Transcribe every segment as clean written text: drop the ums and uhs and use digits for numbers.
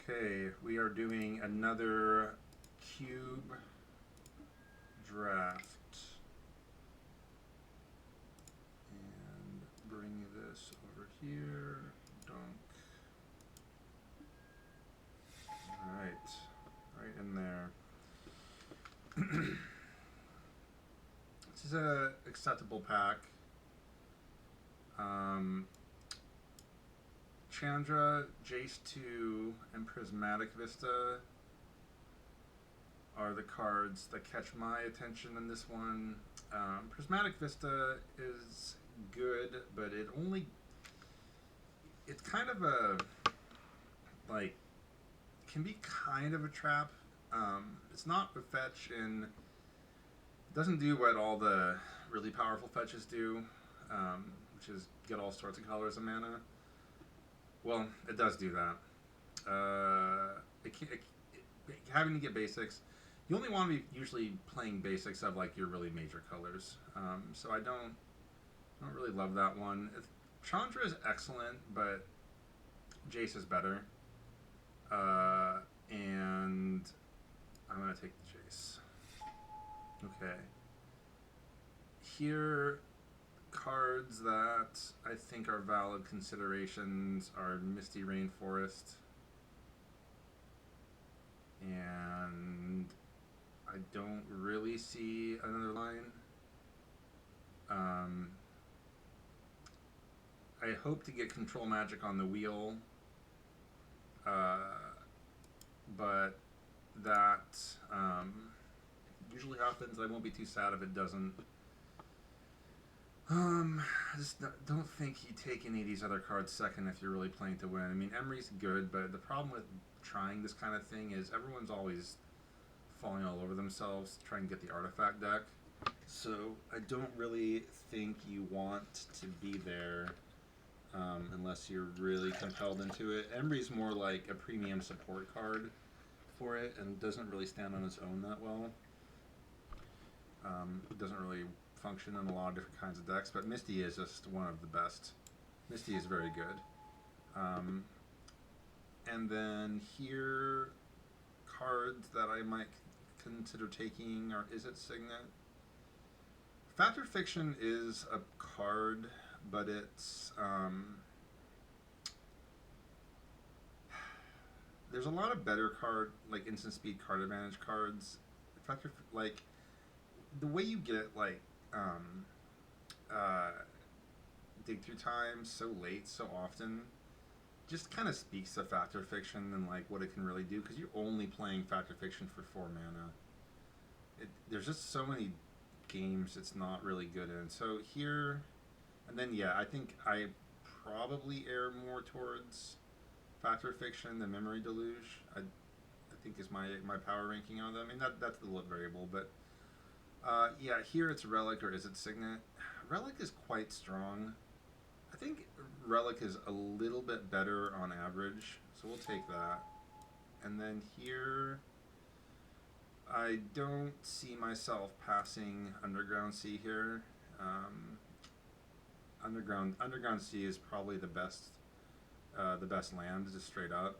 Okay, we are doing another cube draft. And bring this over here. Dunk. Alright. Right in there. This is a acceptable pack. Chandra, Jace 2, and Prismatic Vista are the cards that catch my attention in this one. Prismatic Vista is good, but it's kind of a, like, can be kind of a trap. It's not a fetch, and it doesn't do what all the really powerful fetches do, which is get all sorts of colors of mana. Well, it does do that. Having to get basics, you only want to be usually playing basics of like your really major colors. So I don't really love that one. Chandra is excellent, but Jace is better. And I'm gonna take the Jace. Okay. Here, cards that I think are valid considerations are Misty Rainforest, and I don't really see another line. I hope to get Control Magic on the wheel, but that usually happens. I won't be too sad if it doesn't. I just don't think you take any of these other cards second if you're really playing to win. I mean, Emery's good, but the problem with trying this kind of thing is everyone's always falling all over themselves trying to get the artifact deck. So I don't really think you want to be there unless you're really compelled into it. Emery's more like a premium support card for it and doesn't really stand on its own that well. It doesn't really function in a lot of different kinds of decks, but Misty is just one of the best. Misty is very good. And then here, cards that I might consider taking are Izzet Signet. Fact or Fiction is a card, but it's there's a lot of better card, like instant speed card advantage cards. Factor, like the way you get like dig through time so late so often just kind of speaks to Fact or Fiction and like what it can really do, because you're only playing Fact or Fiction for 4 mana. There's just so many games it's not really good in. So here, and then yeah, I think I probably err more towards Fact or Fiction than Memory Deluge. I think is my power ranking on them. I mean that's the variable, but yeah, here it's Relic or Izzet Signet. Relic is quite strong. I think Relic is a little bit better on average, so we'll take that. And then here, I don't see myself passing Underground Sea here. Underground Sea is probably the best land, just straight up.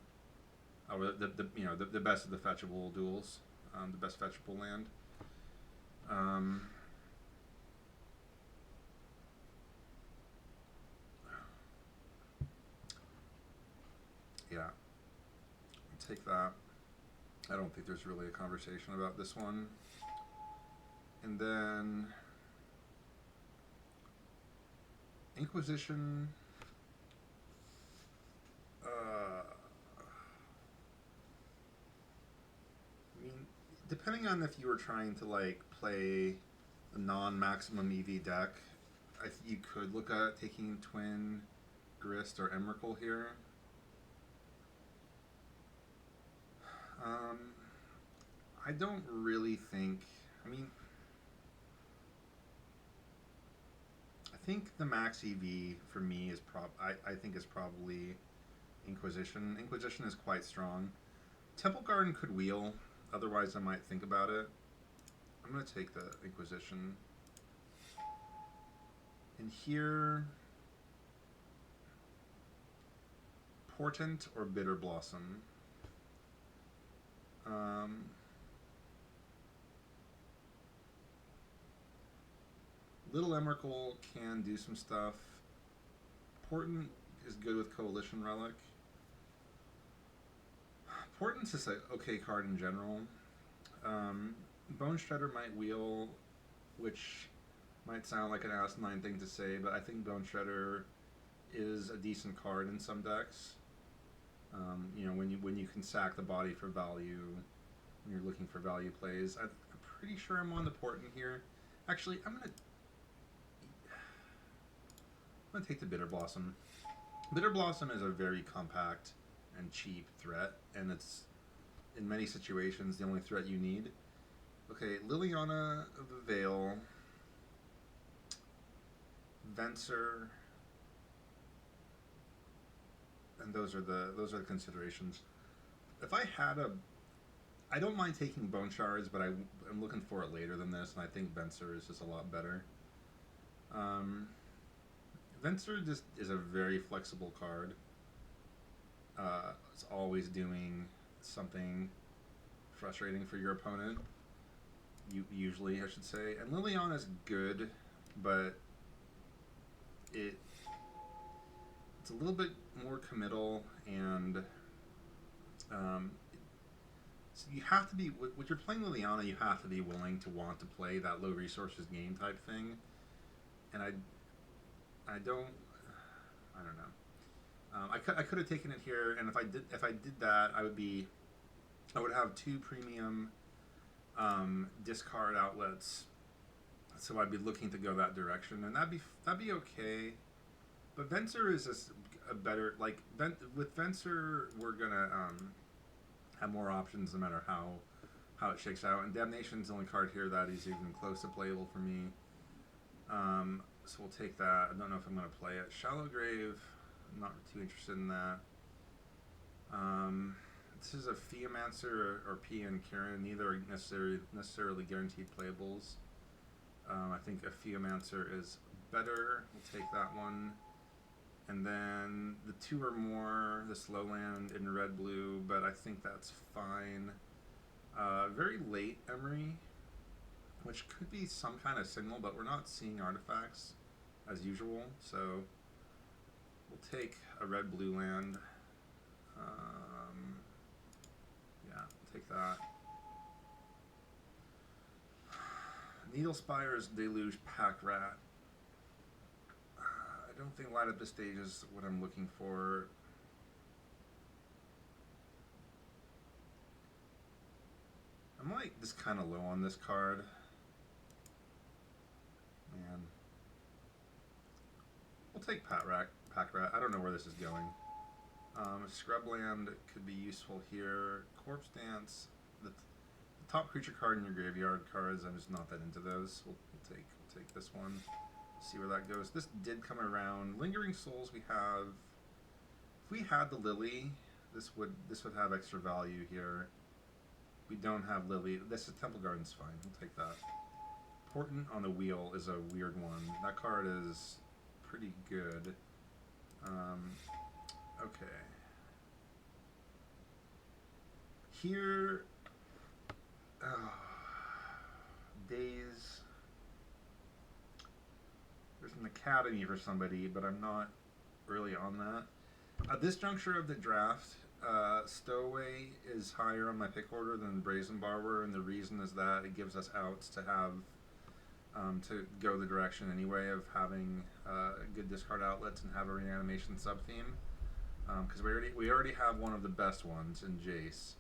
The best of the fetchable duels, the best fetchable land. Yeah, take that. I don't think there's really a conversation about this one. And then Inquisition. I mean, depending on if you were trying to like play a non-maximum EV deck, you could look at taking Twin, Grist, or Emrakul here. I don't really think. I mean, I think the max EV for me is I think is probably Inquisition. Inquisition is quite strong. Temple Garden could wheel. Otherwise, I might think about it. I'm going to take the Inquisition. And here, Portent or Bitter Blossom. Um, Little Emrakul can do some stuff. Portent is good with Coalition Relic. Portent's just an okay card in general. Bone Shredder might wheel, which might sound like an asinine thing to say, but I think Bone Shredder is a decent card in some decks. When you can sack the body for value, when you're looking for value plays. I'm pretty sure I'm on the Portent here. Actually, I'm gonna take the Bitter Blossom. Bitter Blossom is a very compact and cheap threat, and it's in many situations the only threat you need. Okay, Liliana of the Veil, Venser, and those are the considerations. If I had I don't mind taking Bone Shards, but I'm looking for it later than this, and I think Venser is just a lot better. Venser just is a very flexible card. It's always doing something frustrating for your opponent. Usually, I should say. And Liliana is good, but it's a little bit more committal, and so you have to be, when you're playing Liliana, you have to be willing to want to play that low resources game type thing. And I don't know. I could have taken it here, and if I did that, I would have 2 premium discard outlets, so I'd be looking to go that direction, and that'd be okay. But Venser is just a better, with Venser we're gonna have more options no matter how it shakes out, and Damnation's the only card here that is even close to playable for me. So we'll take that. I don't know if I'm going to play it. Shallow Grave, I'm not too interested in that. This is a Theomancer or PN Karen. Neither are necessarily guaranteed playables. I think a Theomancer is better. We'll take that one. And then the 2 or more, the Slowland in red-blue, but I think that's fine. Very late Emery, which could be some kind of signal, but we're not seeing artifacts as usual, so we'll take a red-blue land. Yeah, we'll take that. Needlespire's Deluge Pack Rat. I don't think Light Up the Stage is what I'm looking for. I'm just kind of low on this card. Man. We'll take Pack Rat. I don't know where this is going. Scrubland could be useful here. Corpse Dance. The top creature card in your graveyard cards, I'm just not that into those. We'll take this one. See where that goes. This did come around. Lingering Souls we have. If we had the Lily, this would have extra value here. We don't have Lily. This is Temple Garden's fine. We'll take that. Portent on the Wheel is a weird one. That card is pretty good. Okay. Here, Days. There's an academy for somebody, but I'm not really on that. At this juncture of the draft, Stowaway is higher on my pick order than Brazen Borrower, and the reason is that it gives us outs to have to go the direction anyway of having good discard outlets and have a reanimation sub-theme, because we already have one of the best ones in Jace.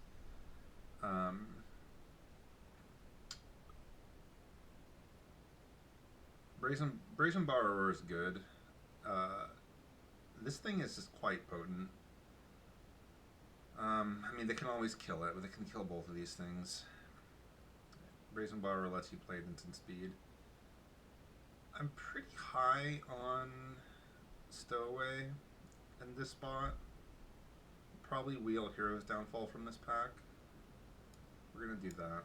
Brazen Borrower is good. This thing is just quite potent. I mean, they can always kill it, but they can kill both of these things. Brazen Borrower lets you play at instant speed. I'm pretty high on Stowaway in this spot. Probably wheel Hero's Downfall from this pack. We're going to do that.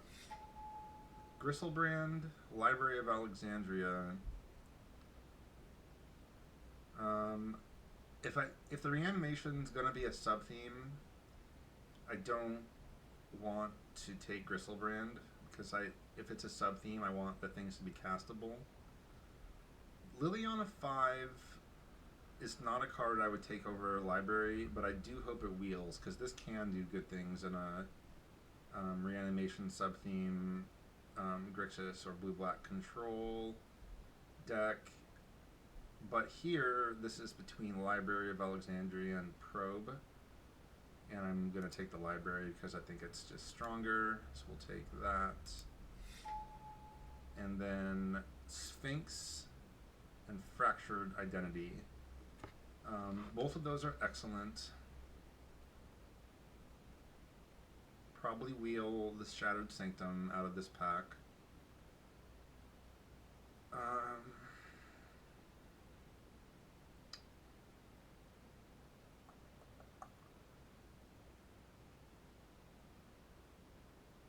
Gristlebrand, Library of Alexandria. If the reanimation's going to be a sub-theme, I don't want to take Gristlebrand because if it's a sub theme, I want the things to be castable. Liliana 5 is not a card I would take over library, but I do hope it wheels because this can do good things in a reanimation sub theme, Grixis or blue black control deck. But here, this is between Library of Alexandria and Probe. And I'm going to take the Library because I think it's just stronger. So we'll take that. And then Sphinx and Fractured Identity. Both of those are excellent. Probably wheel the Shattered Sanctum out of this pack.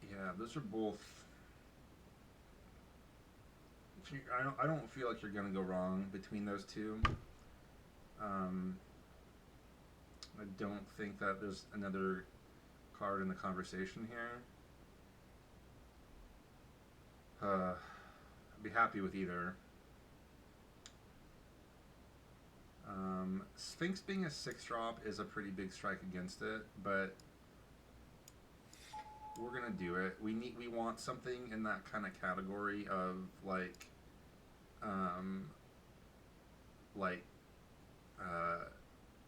Yeah, those are both. I don't feel like you're gonna go wrong between those two. I don't think that there's another card in the conversation here. I'd be happy with either. Sphinx being a 6-drop is a pretty big strike against it, but we're gonna do it. We want something in that kind of category of like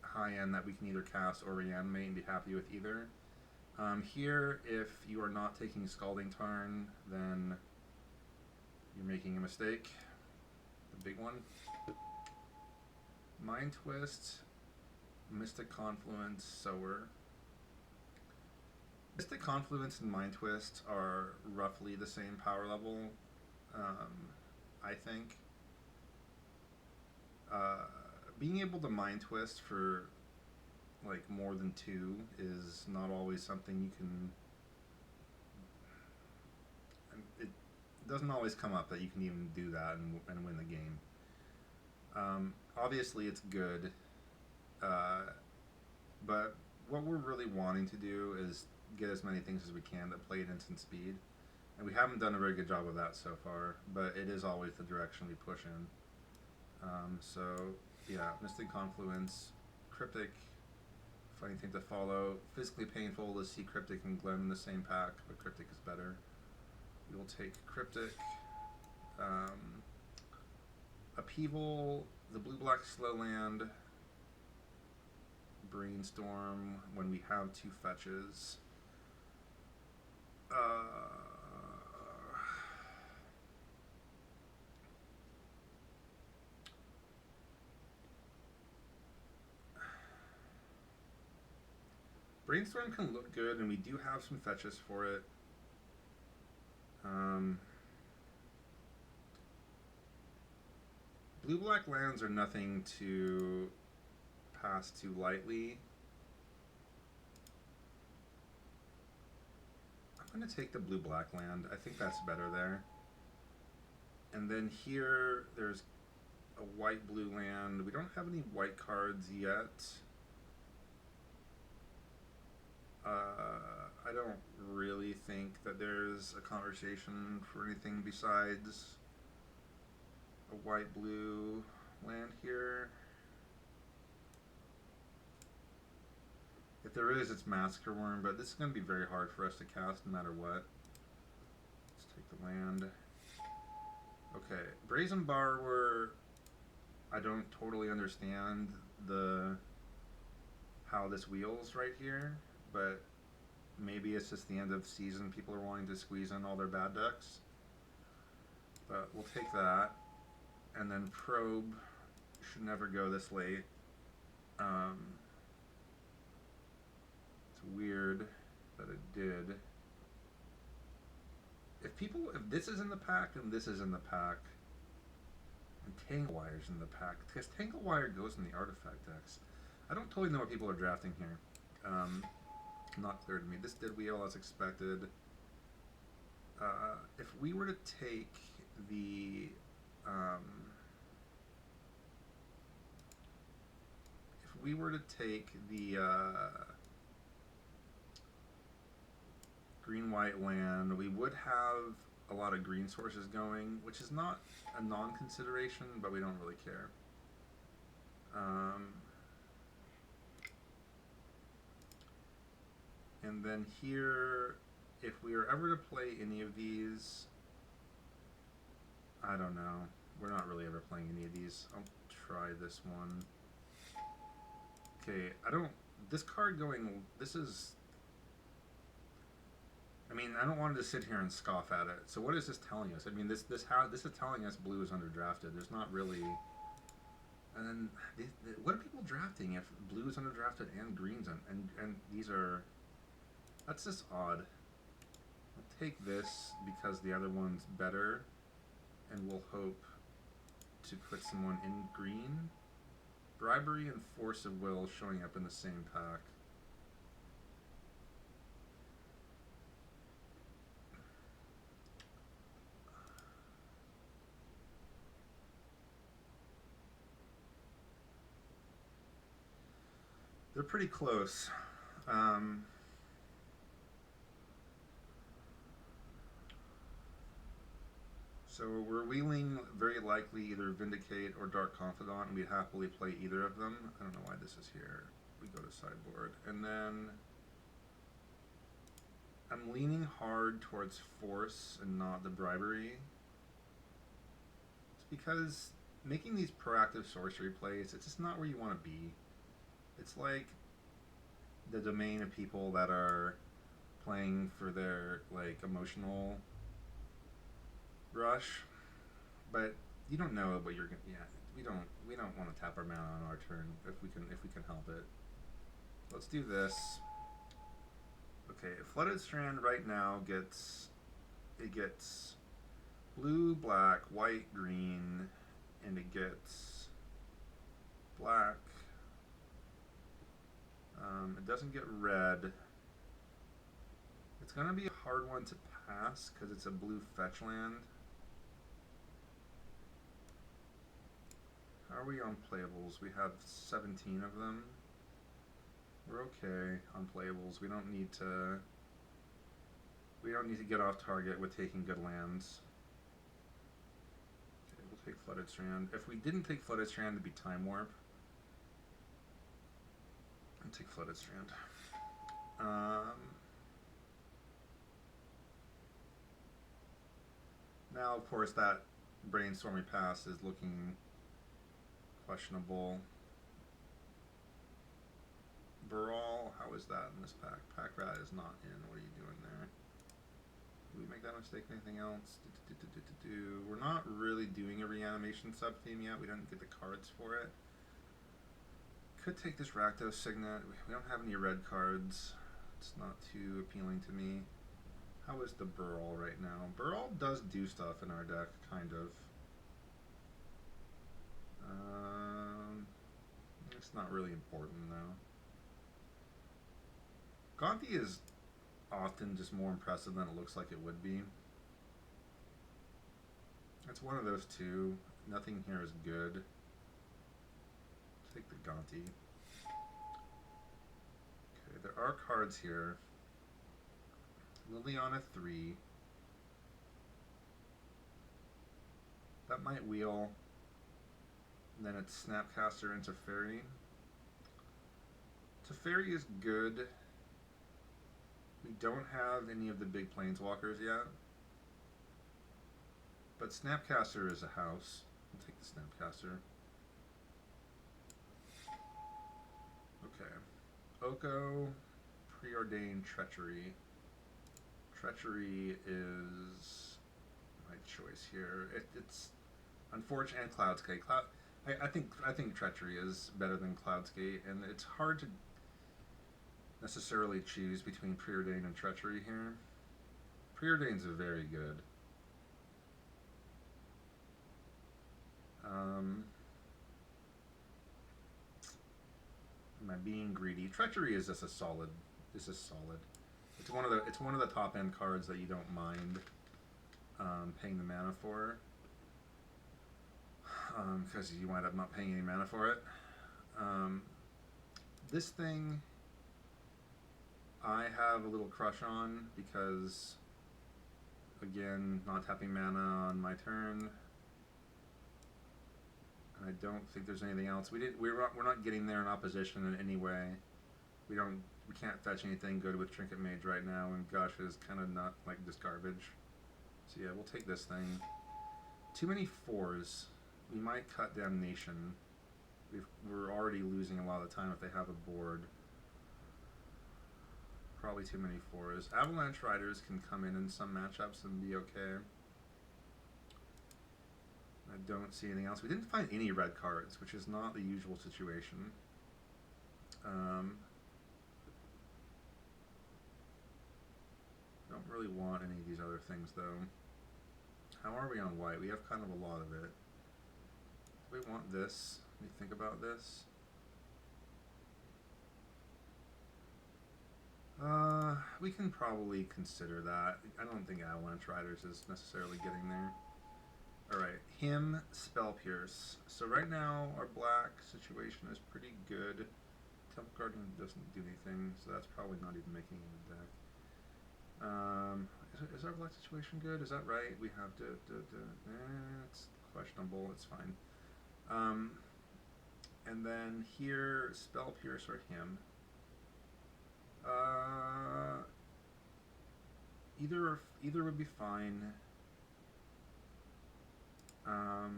high end that we can either cast or reanimate and be happy with either. Here, if you are not taking Scalding Tarn, then you're making a mistake. The big one. Mind Twist, Mystic Confluence, Sower. Mystic Confluence and Mind Twist are roughly the same power level, I think. Being able to Mind Twist for like more than 2 is not always something you can. It doesn't always come up that you can even do that and win the game. Obviously, it's good, but what we're really wanting to do is get as many things as we can that play at instant speed, and we haven't done a very good job of that so far. But it is always the direction we push in. So yeah, Mystic Confluence, Cryptic. Funny thing to follow. Physically painful to see Cryptic and Glen in the same pack, but Cryptic is better. We will take Cryptic. Upheaval, the blue-black slow land, Brainstorm when we have 2 fetches. Brainstorm can look good, and we do have some fetches for it. Blue-black lands are nothing to pass too lightly. I'm going to take the blue-black land. I think that's better there. And then here, there's a white-blue land. We don't have any white cards yet. I don't really think that there's a conversation for anything besides a white-blue land here. If there is, it's Massacre Worm, but this is going to be very hard for us to cast no matter what. Let's take the land. Okay, Brazen Borrower, I don't totally understand how this wheels right here, but maybe it's just the end of the season. People are wanting to squeeze in all their bad decks. But we'll take that. And then Probe should never go this late. It's weird that it did. If this is in the pack and this is in the pack, and Tanglewire's in the pack, because Tanglewire goes in the artifact decks. I don't totally know what people are drafting here. Not clear to me. This did wheel as expected. If we were to take the white land. We would have a lot of green sources going, which is not a non-consideration, but we don't really care. And then here, if we are ever to play any of these, I don't know. We're not really ever playing any of these. I'll try this one. Okay, I don't... This card going... This is... I mean, I don't want to sit here and scoff at it. So what is this telling us? I mean, this is telling us blue is underdrafted. There's not really... And then, what are people drafting if blue is underdrafted and green's and these are... That's just odd. I'll take this because the other one's better, and we'll hope to put someone in green. Bribery and Force of Will showing up in the same pack. They're pretty close. So we're wheeling very likely either Vindicate or Dark Confidant, and we'd happily play either of them. I don't know why this is here. We go to sideboard. And then I'm leaning hard towards Force and not the Bribery. It's because making these proactive sorcery plays, it's just not where you want to be. It's like the domain of people that are playing for their like emotional rush, but you don't know what you're gonna. Yeah, we don't want to tap our mana on our turn if we can help it. Let's do this. Okay, Flooded Strand right now gets blue, black, white, green, and it gets black. It doesn't get red. It's gonna be a hard one to pass because it's a blue fetch land. How are we on playables? We have 17 of them. We're okay on playables. We don't need to get off target with taking good lands. Okay, we'll take Flooded Strand. If we didn't take Flooded Strand, it'd be Time Warp. I'll take Flooded Strand. Now, of course, that Brainstorming Pass is looking questionable. Baral, how is that in this pack? Pack Rat is not in. What are you doing there? Did we make that mistake? Anything else? We're not really doing a reanimation sub-theme yet. We don't get the cards for it. Could take this Rakdos Signet. We don't have any red cards. It's not too appealing to me. How is the Burl right now? Burl does do stuff in our deck, kind of. It's not really important, though. Gonti is often just more impressive than it looks like it would be. It's one of those two. Nothing here is good. Take the Gonti. Okay, there are cards here. Liliana 3. That might wheel. And then it's Snapcaster into Fairy. Teferi is good. We don't have any of the big planeswalkers yet. But Snapcaster is a house. I'll take the Snapcaster. Okay. Oko, Preordained Treachery. Treachery is my choice here. It's unfortunate, and Cloudskate. I think Treachery is better than Cloudskate, and it's hard to necessarily choose between Preordained and Treachery here. Preordained's very good. Am I being greedy? Treachery is just a solid. This is solid. It's one of the top end cards that you don't mind paying the mana for, because you wind up not paying any mana for it. This thing, I have a little crush on because, again, not tapping mana on my turn. And I don't think there's anything else. We're not getting there in opposition in any way. We can't fetch anything good with Trinket Mage right now, and Gush is kind of not like just garbage. So yeah, we'll take this thing. Too many 4s. We might cut Damnation. We're already losing a lot of the time if they have a board. Probably too many 4s. Avalanche Riders can come in some matchups and be okay. I don't see anything else. We didn't find any red cards, which is not the usual situation. Don't really want any of these other things, though. How are we on white? We have kind of a lot of it. Do we want this? Let me think about this. We can probably consider that. I don't think Avalanche Riders is necessarily getting there. Alright, him, Spell Pierce. So right now, our black situation is pretty good. Temple Garden doesn't do anything, so that's probably not even making it in the deck. Is our black situation good? Is that right? We have to... it's questionable, it's fine. And then here, Spell Pierce or him. Either would be fine. Let's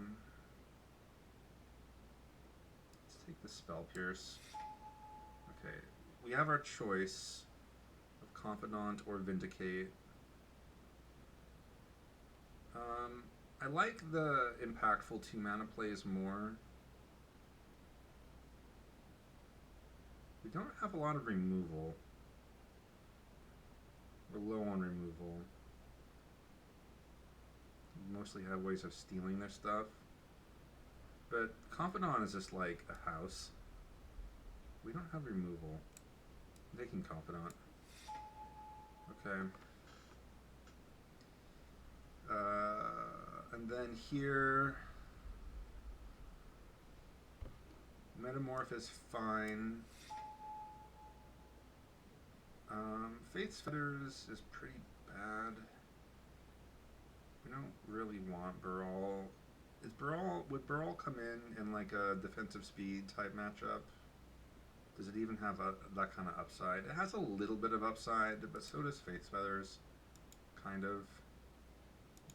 take the Spell Pierce. Okay, we have our choice of Confidant or Vindicate. I like the impactful 2-mana plays more. We don't have a lot of removal. We're low on removal. We mostly have ways of stealing their stuff. But Confidant is just like a house. We don't have removal. I'm taking Confidant. Okay. And then here, Metamorph is fine. Fate's Fetters is pretty bad. We don't really want Baral. Would Baral come in like a defensive speed type matchup? Does it even have that kind of upside? It has a little bit of upside, but so does Fate's Feathers. Kind of.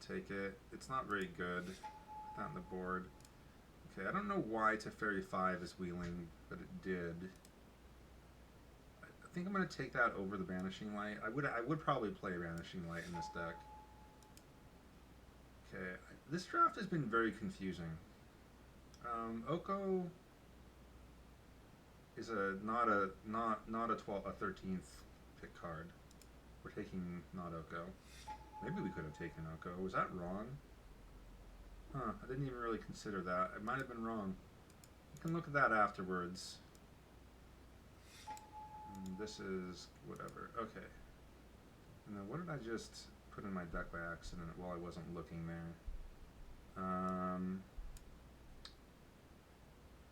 Take it. It's not very good. Put that on the board. Okay, I don't know why Teferi 5 is wheeling, but it did. I think I'm going to take that over the Banishing Light. I would probably play Banishing Light in this deck. Okay, this draft has been very confusing. Oko is not a 13th pick card. We're taking not Oko. Maybe we could have taken Oko. Was that wrong? Huh, I didn't even really consider that. It might have been wrong. You can look at that afterwards. This is whatever. Okay. And then what did I just put in my deck by accident while I wasn't looking there?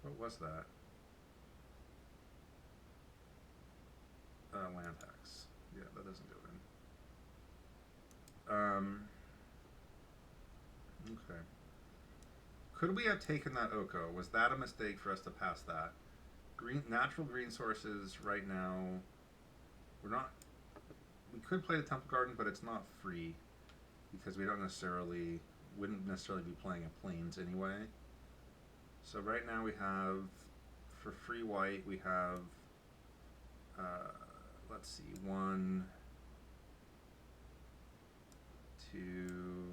What was that? Land tax. Yeah, that doesn't go in. Okay. Could we have taken that Oko? Was that a mistake for us to pass that? Natural green sources right now. We could play the Temple Garden, but it's not free because we wouldn't necessarily be playing a Plains anyway. So right now we have, for free white, we have, let's see, 1, 2,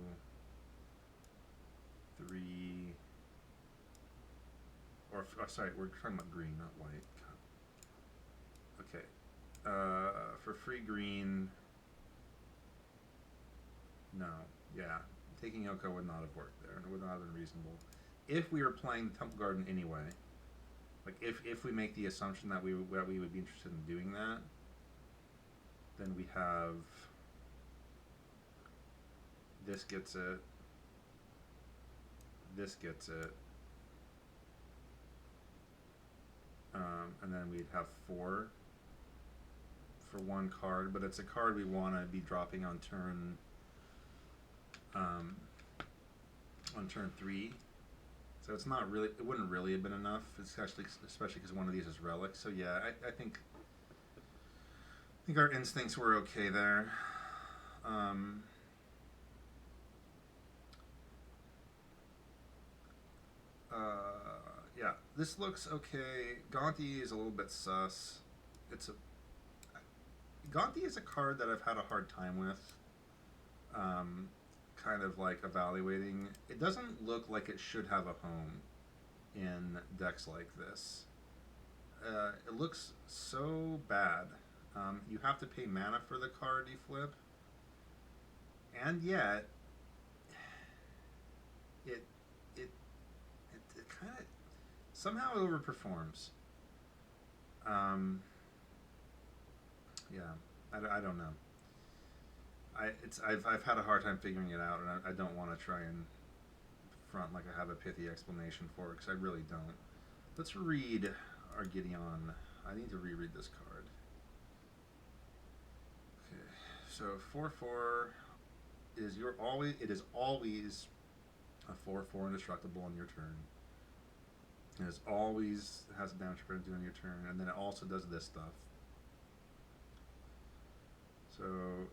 3, or sorry, we're talking about green, not white. Okay, for free green, no, yeah, taking Oko would not have worked there, and it would not have been reasonable. If we were playing the Temple Garden anyway, like if we make the assumption that we would be interested in doing that, then we have this gets it, this gets it, and then we'd have 4 for one card, but it's a card we want to be dropping um, on turn 3. So it's not really. It wouldn't really have been enough, especially because one of these is relic. So yeah, I think our instincts were okay there. Um, yeah, this looks okay. Gonti is a little bit sus. It's a Gonti is a card that I've had a hard time with. Kind of like evaluating. It doesn't look like it should have a home in decks like this. It looks so bad. You have to pay mana for the card you flip, and yet it it it kind of somehow overperforms. Um, yeah, I don't know. I've had a hard time figuring it out, and I don't want to try and front like I have a pithy explanation for it because I really don't. Let's read our Gideon. I need to reread this card. Okay, so 4/4 is your always. It is always a 4/4 indestructible on your turn. It is always has a damage penalty on your turn, and then it also does this stuff. So,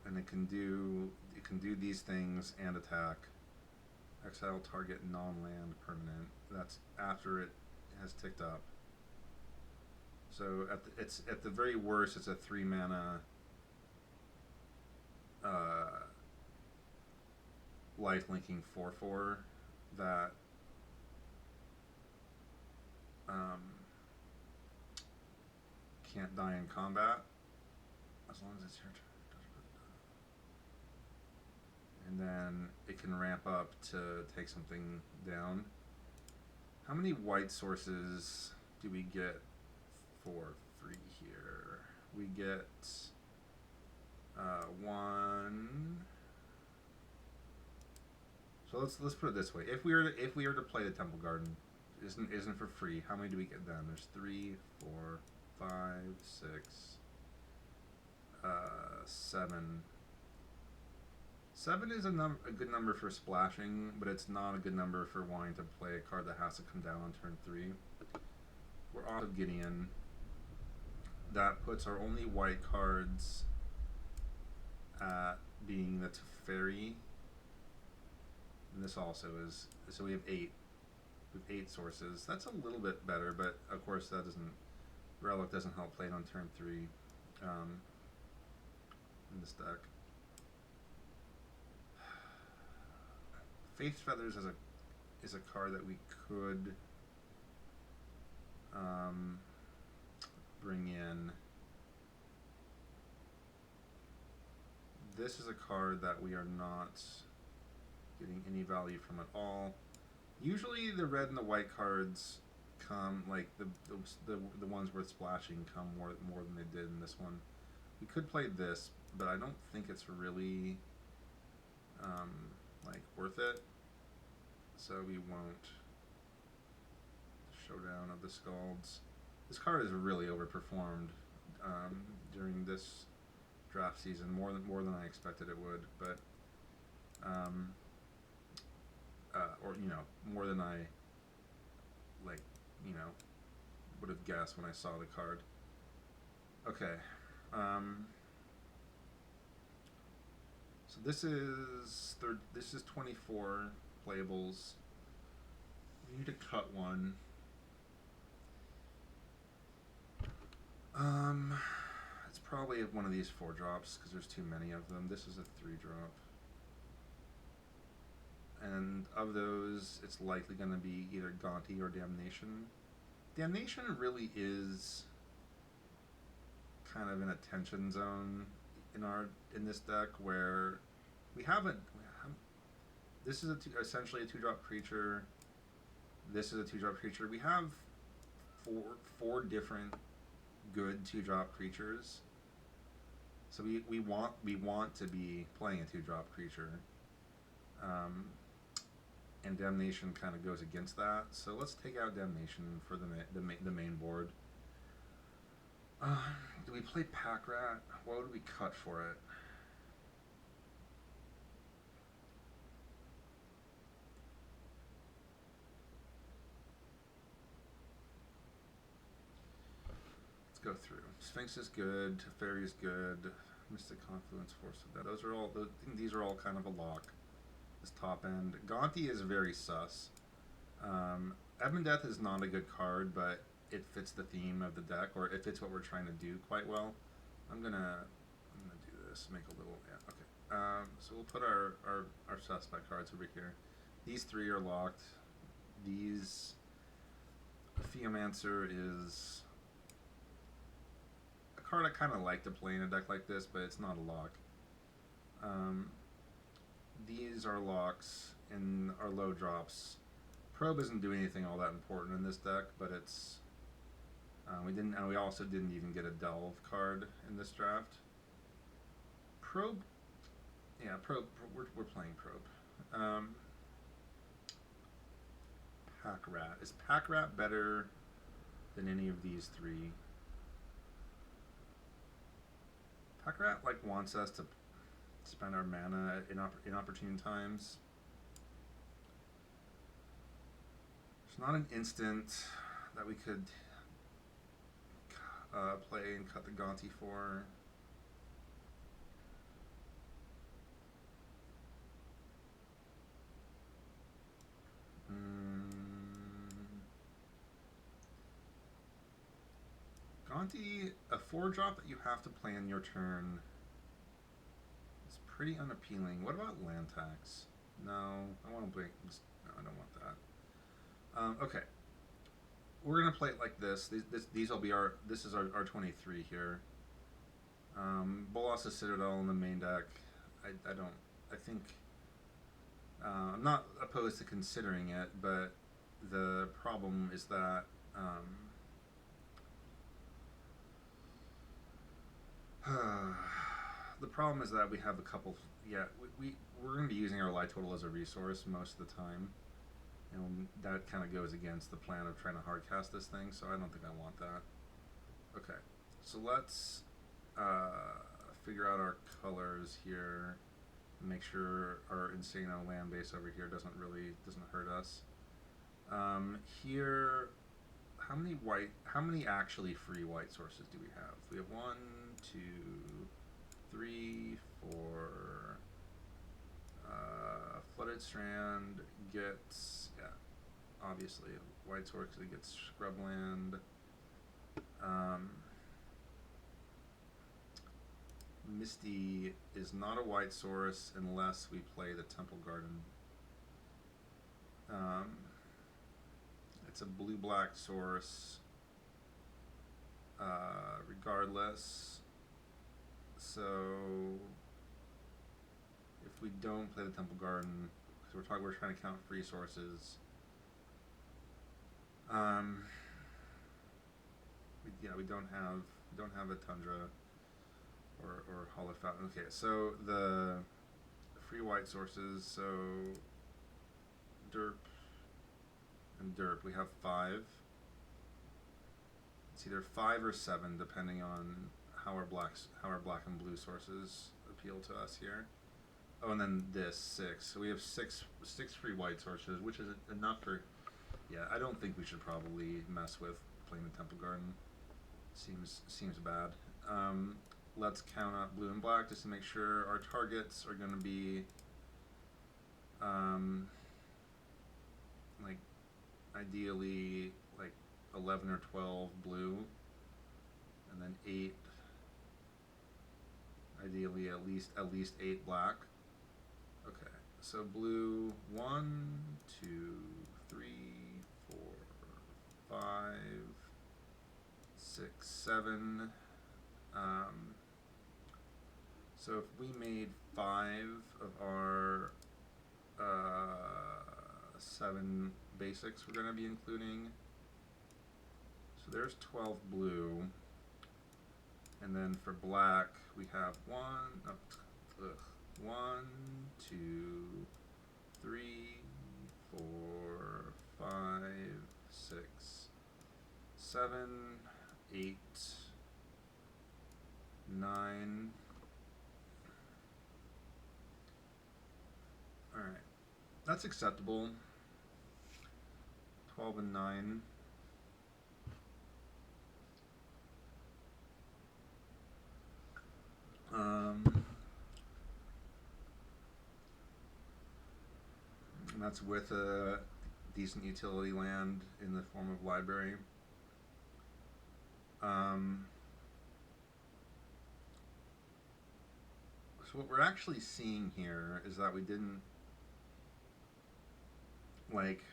and it can do these things and attack. Exile target non-land permanent. That's after it has ticked up. So it's at the very worst, it's a 3 mana life linking 4/4 that can't die in combat as long as it's your turn. And then it can ramp up to take something down. How many white sources do we get for free here? We get 1. So let's put it this way: if we were to play the Temple Garden, isn't for free. How many do we get then? There's 3, 4, 5, 6, 7. 7 is a good number for splashing, but it's not a good number for wanting to play a card that has to come down on turn 3. We're off of Gideon. That puts our only white cards at being the Teferi. And this also is, so we have 8. We have 8 sources. That's a little bit better, but of course that doesn't, Relic doesn't help play it on turn 3 in this deck. Faith Feathers is a card that we could bring in. This is a card that we are not getting any value from at all. Usually the red and the white cards come, like the ones worth splashing come more than they did in this one. We could play this, but I don't think it's really like worth it, so we won't. Showdown of the Scalds. This card is really overperformed during this draft season, more than I expected it would, but or more than I would have guessed when I saw the card. Okay. So this is 24 playables. We need to cut one. It's probably one of these 4 drops because there's too many of them. This is a 3 drop. And of those, it's likely going to be either Gonti or Damnation. Damnation really is kind of in a tension zone in this deck where we haven't. This is essentially a 2-drop creature. This is a 2-drop creature. We have four different good 2-drop creatures. So we want to be playing a 2-drop creature. And Damnation kind of goes against that. So let's take out Damnation for the main board. Do we play Pack Rat? What would we cut for it? Let's go through. Sphinx is good. Teferi is good. Mystic Confluence, Force of that. Those are all. I think these are all kind of a lock. This top end. Gonti is very sus. Ebon Death is not a good card, but it fits the theme of the deck, or it fits what we're trying to do quite well. I'm gonna do this. Make a little. Yeah. Okay. So we'll put our suspect cards over here. These three are locked. These. Theomancer is a card I kind of like to play in a deck like this, but it's not a lock. These are locks in our low drops. Probe isn't doing anything all that important in this deck, but it's we also didn't even get a delve card in this draft. Probe, yeah, probe. We're playing probe. Pack Rat, is Pack Rat better than any of these three? Pack Rat like wants us to spend our mana in inopportune times. There's not an instant that we could play and cut the Gonti for. Gonti, a 4-drop that you have to play in your turn is pretty unappealing. What about land tax? No, I want to play. No, I don't want that. Okay, we're gonna play it like this. These will be our. This is our 23 here. Bolas' Citadel in the main deck. I don't. I think. I'm not opposed to considering it, but the problem is that. The problem is that we have a couple. Yeah, we're going to be using our light total as a resource most of the time, and that kind of goes against the plan of trying to hardcast this thing. So I don't think I want that. Okay, so let's figure out our colors here. Make sure our Insano land base over here doesn't hurt us. Here, how many actually free white sources do we have? We have 1, 2, 3, 4. Flooded Strand gets, yeah, obviously white source because it gets Scrubland. Misty is not a white source unless we play the Temple Garden. It's a blue-black source, regardless. So if we don't play the Temple Garden, because we're trying to count free sources. We don't have a Tundra or Hollow Fountain. Okay, so the free white sources. So Derp and Derp, we have 5. It's either 5 or 7, depending on how our black and blue sources appeal to us here. Oh, and then this 6. So we have six free white sources, which is enough for. Yeah, I don't think we should probably mess with playing the Temple Garden. Seems bad. Let's count up blue and black just to make sure our targets are going to be like ideally like 11 or 12 blue, and then 8. Ideally, at least 8 black. Okay, so blue 1, 2, 3, 4, 5, 6, 7. So if we made 5 of our 7 basics, we're going to be including. So there's 12 blue. And then for black, we have 1, 2, 3, 4, 5, 6, 7, 8, 9. Alright. That's acceptable. 12 and 9. And that's with a decent utility land in the form of library. So what we're actually seeing here is that we didn't like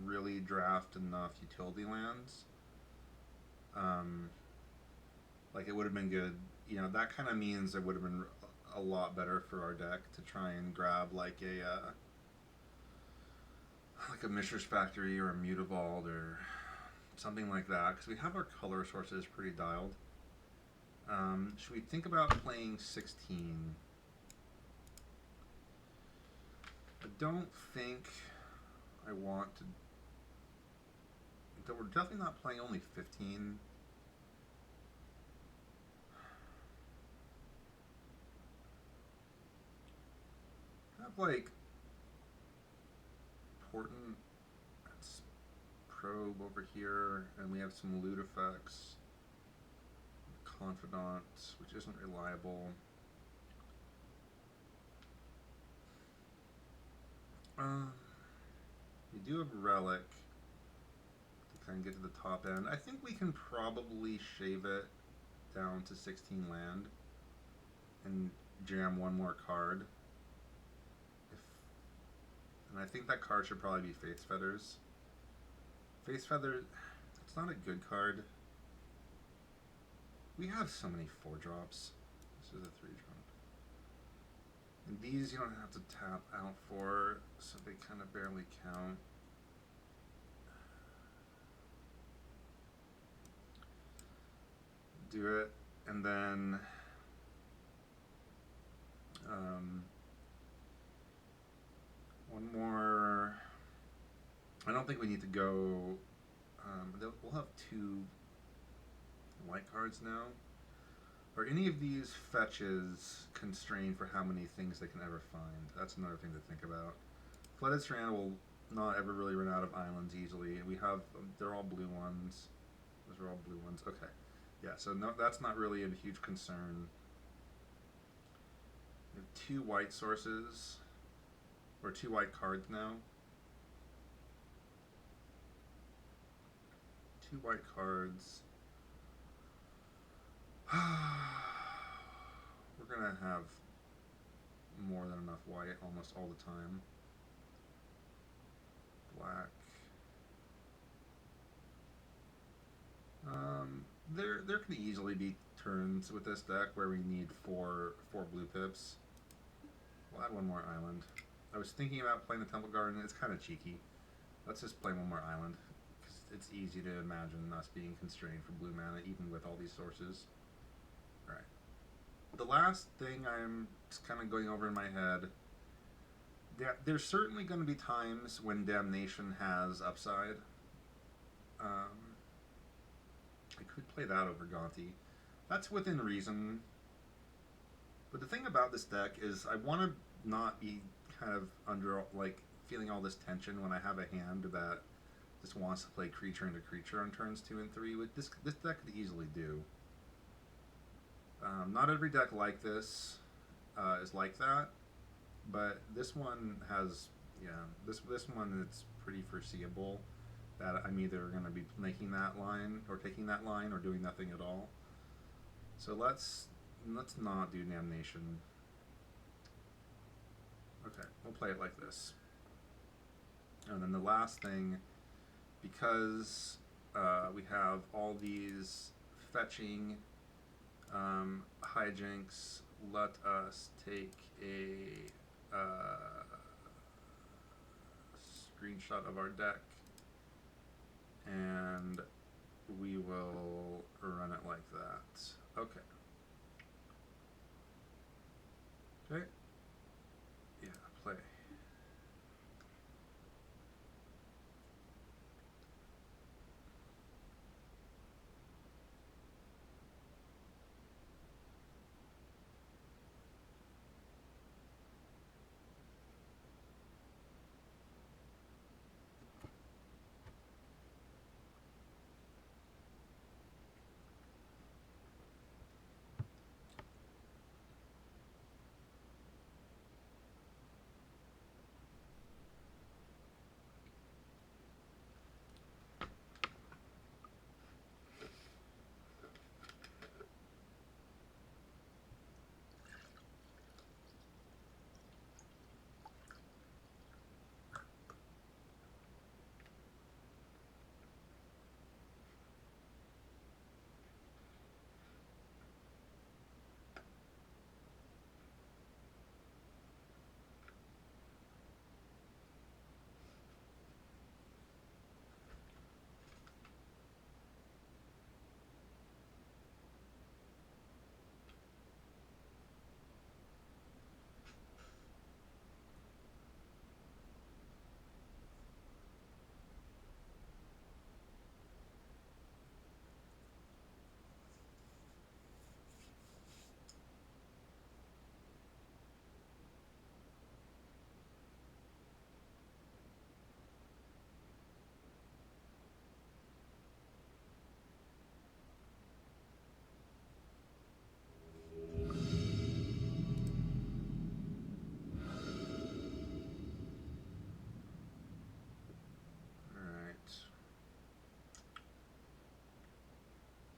really draft enough utility lands. Like it would have been good, you know, that kind of means it would have been a lot better for our deck to try and grab like a Mishra's Factory or a Mutavault or something like that, because we have our color sources pretty dialed. Should we think about playing 16? I don't think I want to. We're definitely not playing only 15. I have like Portent, that's Probe over here, and we have some loot effects. Confidant, which isn't reliable. We do have Relic to kind of get to the top end. I think we can probably shave it down to 16 land and jam one more card. And I think that card should probably be Faith's Fetters. Faith's Fetters, it's not a good card. We have so many 4-drops. This is a 3-drop. And these you don't have to tap out for, so they kind of barely count. Do it, and then one more. I don't think we need to go. We'll have 2 white cards now. Are any of these fetches constrained for how many things they can ever find? That's another thing to think about. Flooded Strand will not ever really run out of islands easily. We have, they're all blue ones. Those are all blue ones. Okay. Yeah, so no, that's not really a huge concern. We have 2 white sources, or 2 white cards now. 2 white cards. We're gonna have more than enough white almost all the time. Black. There can easily be turns with this deck where we need four blue pips. We'll add one more island. I was thinking about playing the Temple Garden. It's kind of cheeky. Let's just play one more island, because it's easy to imagine us being constrained for blue mana even with all these sources. Alright. The last thing I'm just kind of going over in my head, there's certainly going to be times when Damnation has upside. I could play that over Gonti. That's within reason. But the thing about this deck is I want to not be kind of under, like, feeling all this tension when I have a hand that just wants to play creature into creature on turns 2 and 3. With this deck could easily do. Not every deck like this is like that, but this one has, yeah, this one it's pretty foreseeable that I'm either going to be making that line or taking that line or doing nothing at all. So let's not do Damnation. Okay, we'll play it like this. And then the last thing, because we have all these fetching hijinks, let us take a screenshot of our deck and we will run it like that. Okay. Okay. Yeah, play.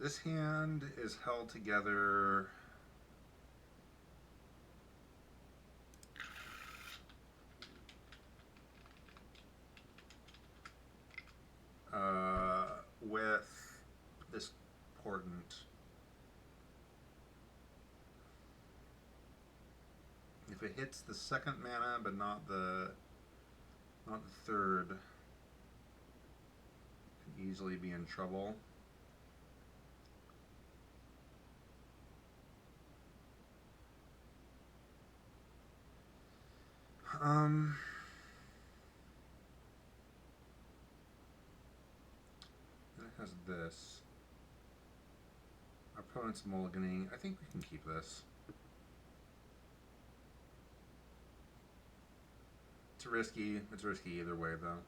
This hand is held together. With this portent. If it hits the second mana but not the third, it can easily be in trouble. It has this. Our opponent's mulliganing. I think we can keep this. It's risky. It's risky either way, though.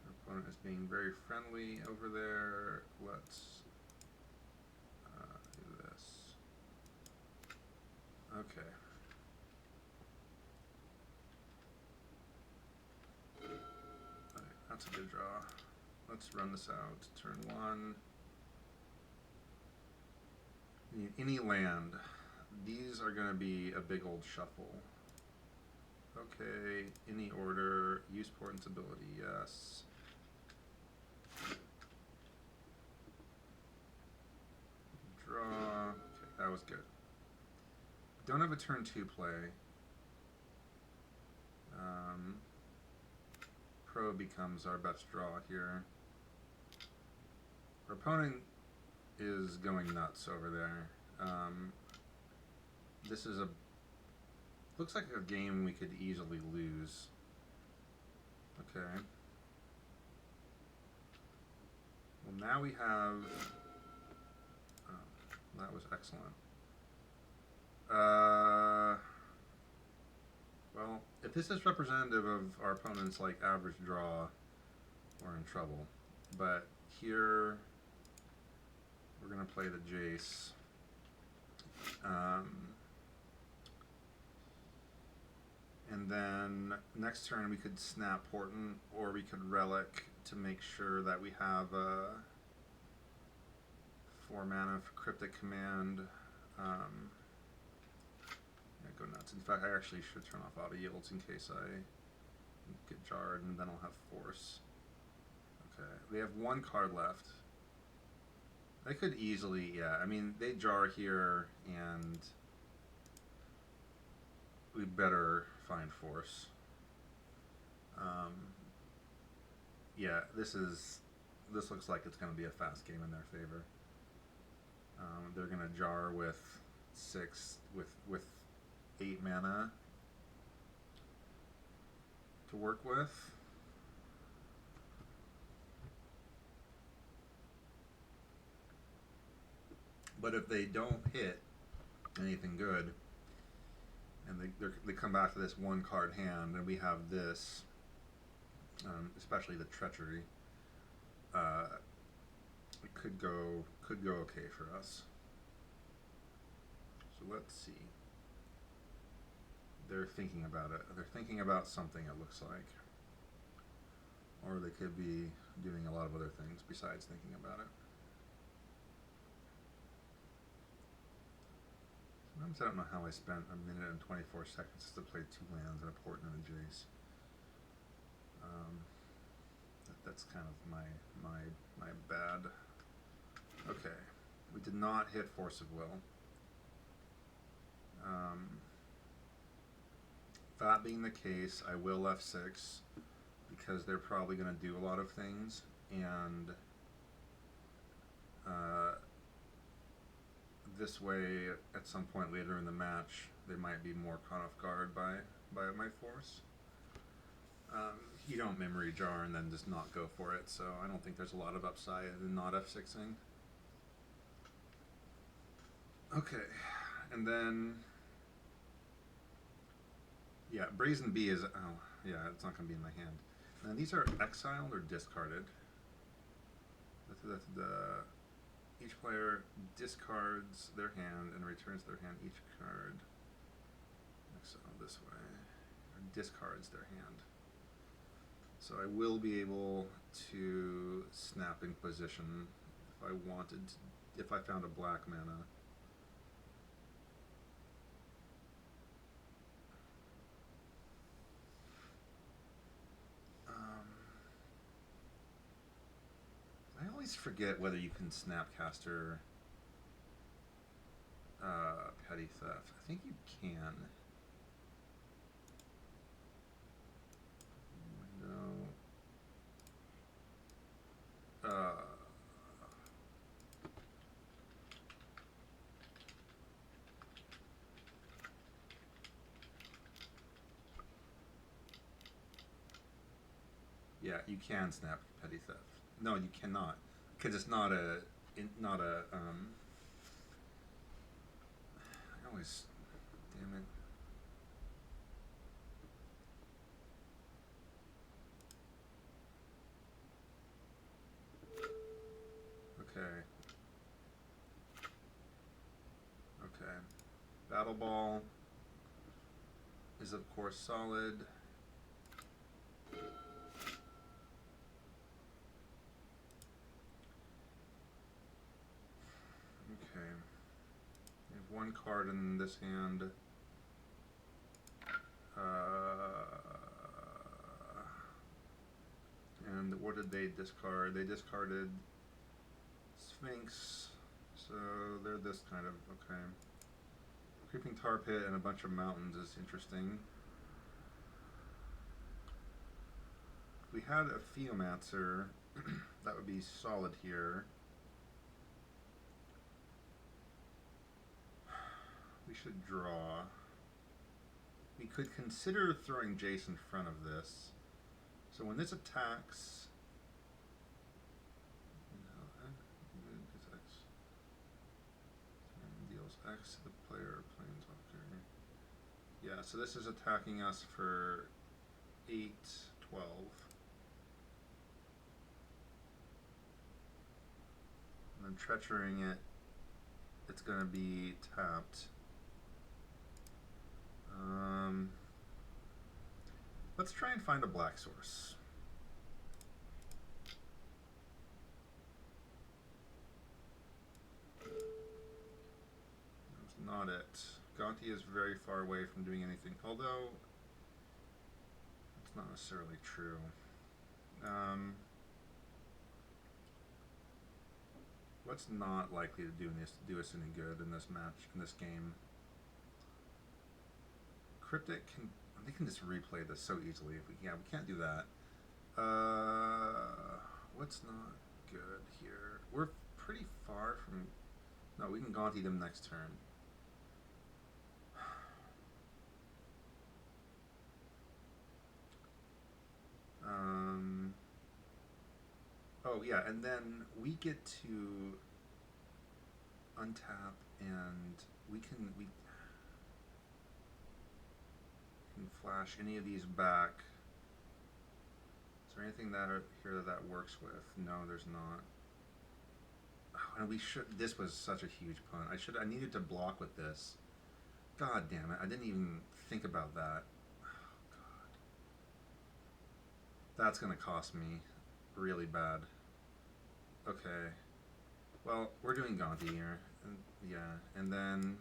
Our opponent is being very friendly over there. Let's do this. Okay. Alright, that's a good draw. Let's run this out. Turn 1. Need any land. These are going to be a big old shuffle. Okay, any order, use portent's ability, yes. Draw. Okay, that was good. Don't have a turn 2 play. Pro becomes our best draw here. Our opponent is going nuts over there. This is looks like a game we could easily lose. Okay. Well, now we have. Oh, that was excellent. Well, if this is representative of our opponent's like average draw, we're in trouble. But here, we're gonna play the Jace. And then next turn we could snap Portent, or we could Relic to make sure that we have 4 mana for Cryptic Command. Yeah, go nuts. In fact, I actually should turn off auto yields in case I get jarred, and then I'll have Force. Okay, they have 1 card left. They could easily, yeah, I mean, they jar here, and we better find Force. Yeah, this looks like it's going to be a fast game in their favor. They're going to jar with 8 mana to work with. But if they don't hit anything good, and they come back to this 1 card hand, and we have this, especially the Treachery, it could go okay for us. So let's see. They're thinking about it. They're thinking about something, it looks like. Or they could be doing a lot of other things besides thinking about it. Sometimes I don't know how I spent 1 minute and 24 seconds to play 2 lands and a Portent and a Jace. That's kind of my bad. Okay, we did not hit Force of Will. That being the case, I will F6 because they're probably going to do a lot of things, and this way, at some point later in the match, they might be more caught off guard by my Force. You don't memory jar and then just not go for it, so I don't think there's a lot of upside in not F6ing. Okay, and then, yeah, Brazen Bee is, oh, yeah, it's not going to be in my hand. Now, these are exiled or discarded. Each player discards their hand and returns their hand each card. Exile this way. Or discards their hand. So I will be able to snap Inquisition if I wanted to, if I found a black mana. I always forget whether you can Snapcaster Petty Theft. I think you can. Window. Yeah, you can snap Petty Theft. No, you cannot, because it's not a, not a. I always, damn it. Okay. Okay. Battle Ball is of course solid. Okay. We have one card in this hand. And what did they discard? They discarded Sphinx, so they're this kind of, okay. Creeping Tar Pit and a bunch of mountains is interesting. If we had a Theomancer, that would be solid here. We should draw. We could consider throwing Jace in front of this. So when this attacks, deals X to the player planeswalker. Yeah, so this is attacking us for 8, 12. And then treacherying it, it's going to be tapped. Let's try and find a black source. That's not it. Gonti is very far away from doing anything, although it's not necessarily true. What's not likely to do us any good in this match, in this game? Cryptic can, they can just replay this so easily. If we can't do that. What's not good here? We're pretty far from. No, we can Gonti them next turn. Oh yeah, and then we get to untap, and we can flash any of these back. Is there anything that here that works with? No, there's not. Oh, and we should. This was such a huge punt. I needed to block with this. God damn it! I didn't even think about that. Oh God. That's gonna cost me really bad. Okay. Well, we're doing Gonti here. And, yeah, and then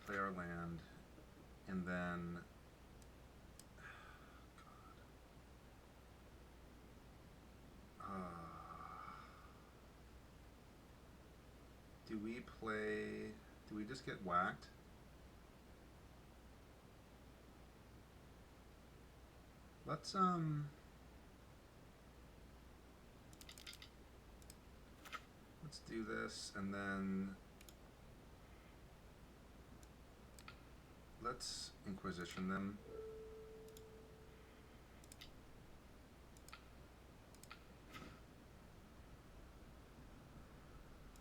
play our land, and then do we play? Do we just get whacked? Let's do this, and then let's Inquisition them.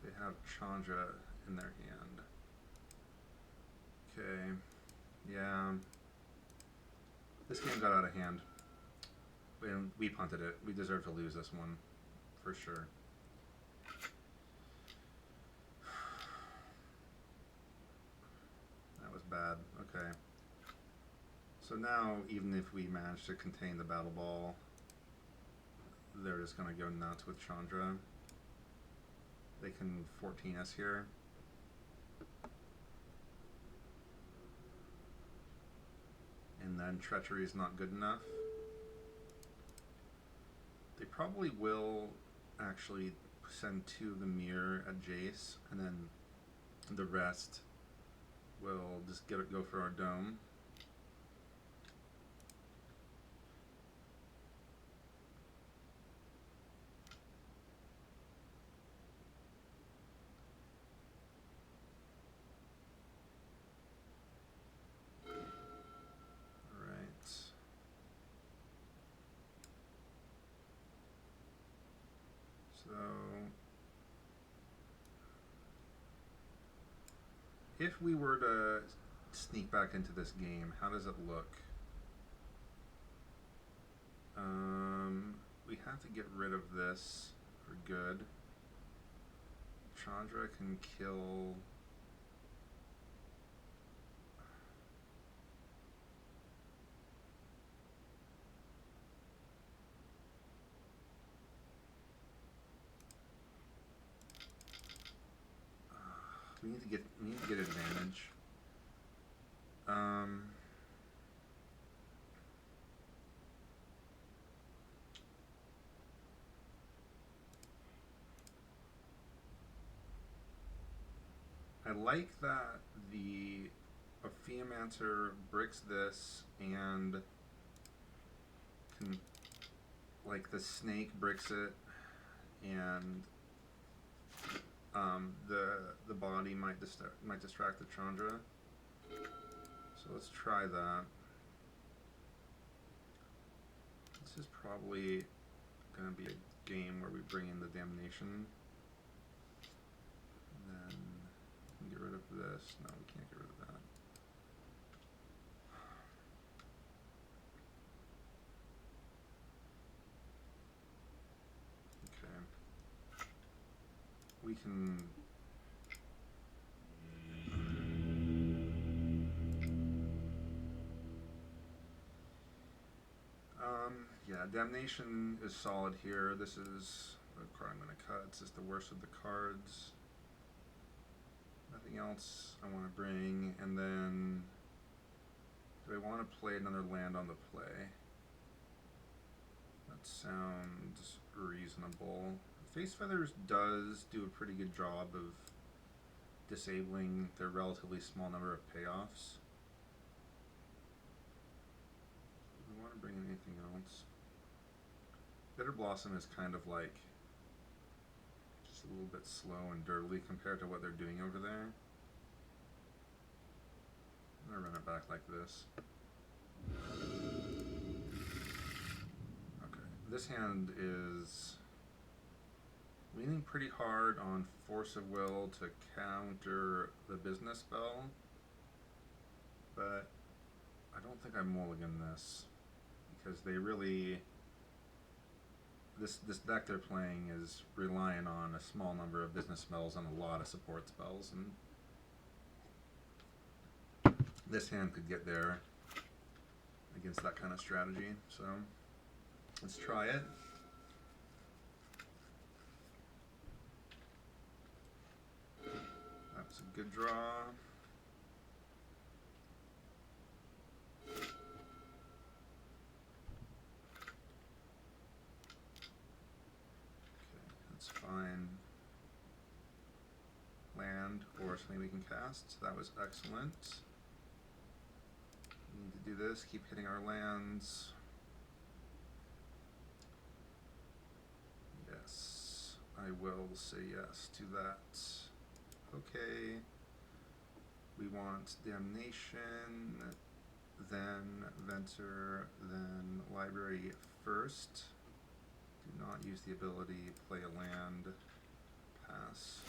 They have Chandra in their hand. Okay. Yeah. This game got out of hand. And we punted it. We deserve to lose this one. For sure. That was bad. Okay. So now, even if we manage to contain the battle ball, they're just going to go nuts with Chandra. They can 14 us here. And then Treachery is not good enough. They probably will actually send 2 of the Mirror at Jace, and then the rest will just go for our Dome. So if we were to sneak back into this game, how does it look? We have to get rid of this for good. Chandra can kill... we need to get advantage. I like that the Ophiumancer bricks this and can, like, the snake bricks it, and the body might distract the Chandra. So let's try that. This is probably gonna be a game where we bring in the Damnation. And then we can get rid of this. No, we can't get rid of that. Okay. We can... yeah, Damnation is solid here. This is the card I'm going to cut. It's just the worst of the cards. Nothing else I want to bring. And then, do I want to play another land on the play? That sounds reasonable. Face Feathers does do a pretty good job of disabling their relatively small number of payoffs. Do we want to bring in anything else? Bitter Blossom is kind of like just a little bit slow and dirty compared to what they're doing over there. I'm gonna run it back like this. Okay, this hand is leaning pretty hard on Force of Will to counter the business spell, but I don't think I mulligan this because they really... This deck they're playing is relying on a small number of business spells and a lot of support spells, and this hand could get there against that kind of strategy. So let's try it. That's a good draw. Fine. Land or something we can cast. That was excellent. We need to do this, keep hitting our lands. Yes, I will say yes to that. Okay. We want Damnation, then Venture, then Library first. Do not use the ability, play a land, pass.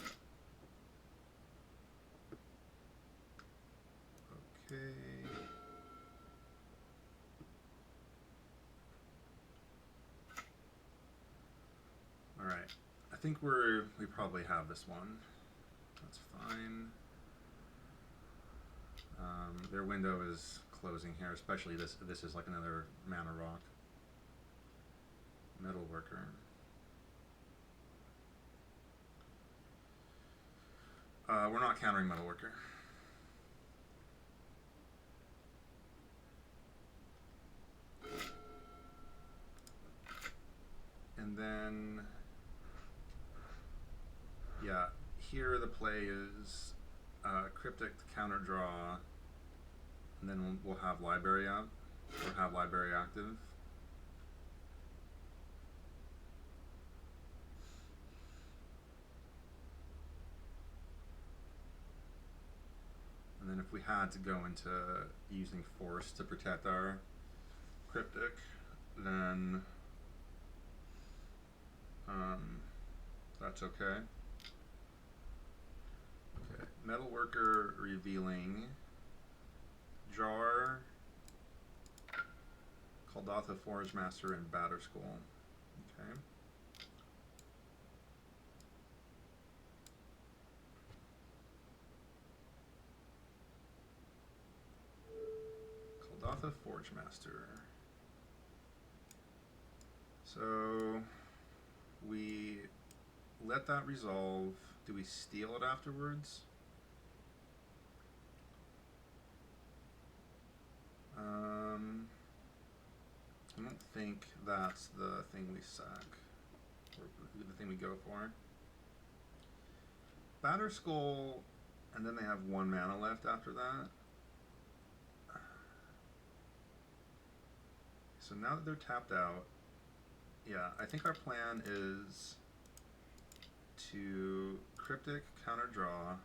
Okay. Alright. I think we probably have this one. That's fine. Their window is closing here, especially this is like another mana rock. Metalworker. We're not countering Metalworker. And then, yeah, here the play is Cryptic counter draw, and then we'll have Library out, or have Library active. And then if we had to go into using Force to protect our Cryptic, then that's okay. Okay, Metalworker revealing Jar, Kuldotha Forgemaster, and Batterskull. Okay. Kuldotha Forgemaster. So we let that resolve. Do we steal it afterwards? I don't think that's the thing we sack, or the thing we go for. Batterskull, and then they have 1 mana left after that. So now that they're tapped out, yeah, I think our plan is to Cryptic counter draw,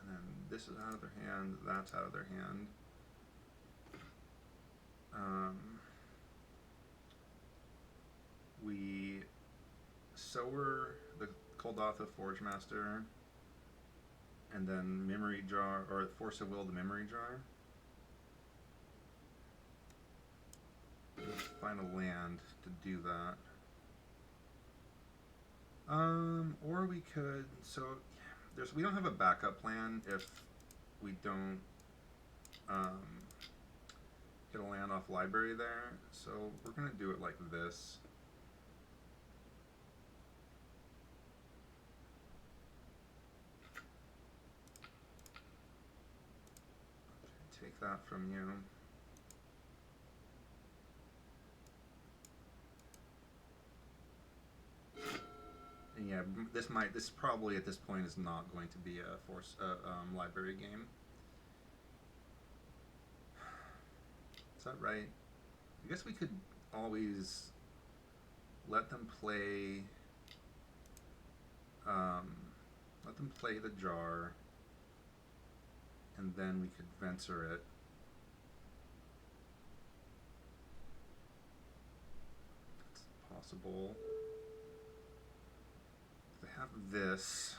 and then this is out of their hand, that's out of their hand. We Sower the Kuldotha Forgemaster, and then Memory Jar, or Force of Will the Memory Jar. Let's find a land to do that. Or we could, so we don't have a backup plan if we don't get a land off Library there, so we're gonna do it like this. Okay, take that from you. And yeah, this probably at this point is not going to be a Library game. Is that right? I guess we could always let them play the Jar, and then we could Venser it. It's possible. They have this.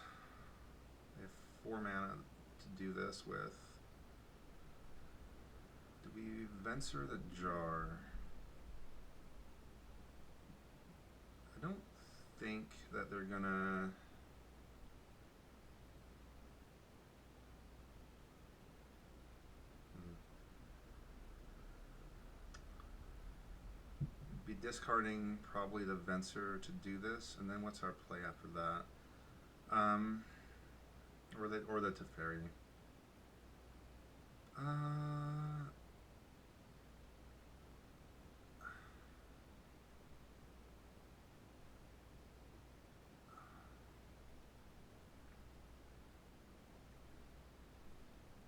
They have 4 mana to do this with. Do we Venser the Jar? I don't think that they're gonna. Be discarding probably the Venser to do this, and then what's our play after that? Or the Teferi.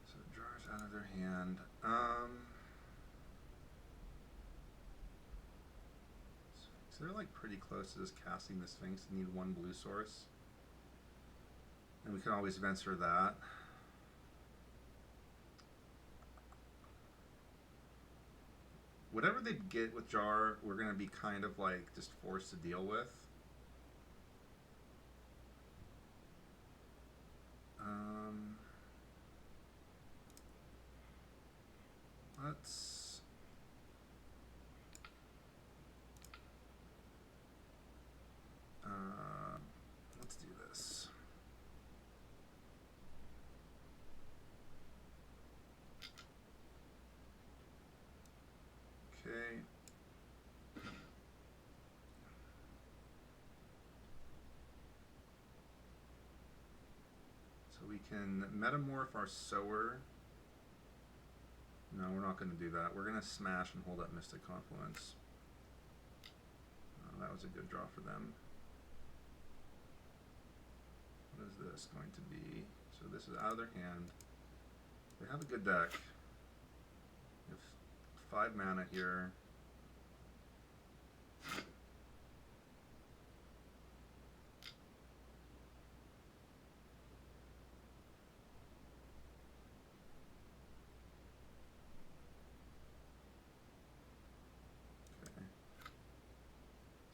So Jar's out of their hand. So they're like pretty close to just casting the Sphinx. They need 1 blue source. And we can always Venser that. Whatever they get with Jar, we're going to be kind of like just forced to deal with. Let's do this. can metamorph our Sower. No, we're not going to do that. We're going to smash and hold up Mystic Confluence. That was a good draw for them. What is this going to be? So this is out of their hand. They have a good deck. They have 5 mana here.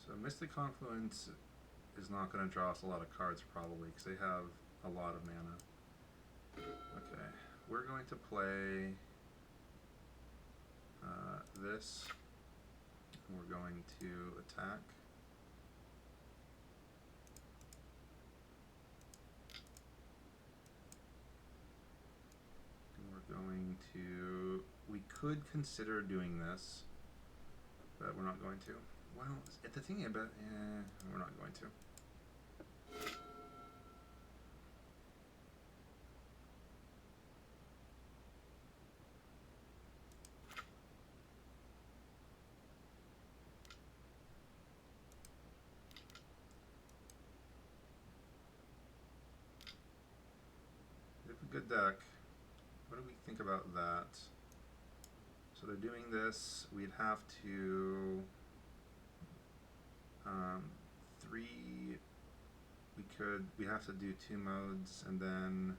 So Mystic Confluence is not going to draw us a lot of cards probably because they have a lot of mana. Okay, we're going to play this. We're going to attack. And we're going to... We could consider doing this, but we're not going to. Well, the thing about, we're not going to. They have a good deck. What do we think about that? So they're doing this. We'd have to... 3, we have to do 2 modes, and then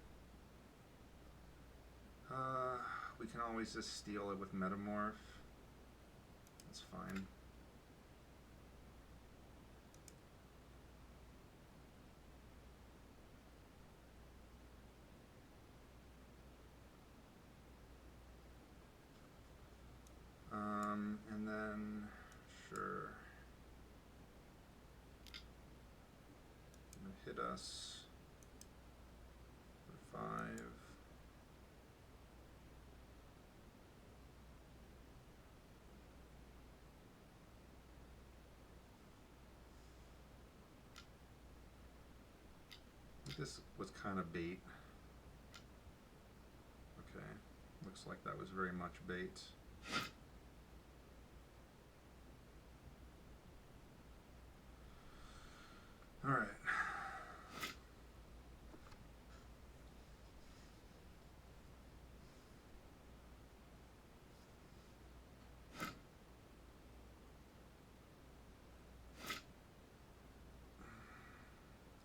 we can always just steal it with Metamorph. That's fine. And then, sure. Hit us for 5. I think this was kind of bait. Okay, looks like that was very much bait. All right.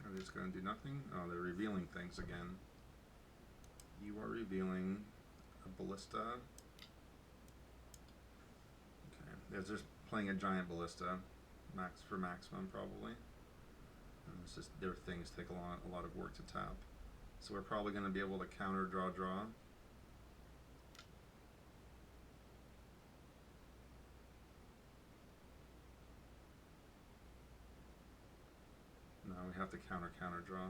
Are they just going to do nothing? Oh, they're revealing things again. You are revealing a Ballista. Okay, they're just playing a giant Ballista, max for maximum probably. And it's just their things take a lot of work to tap. So we're probably going to be able to counter draw. No, we have to counter draw.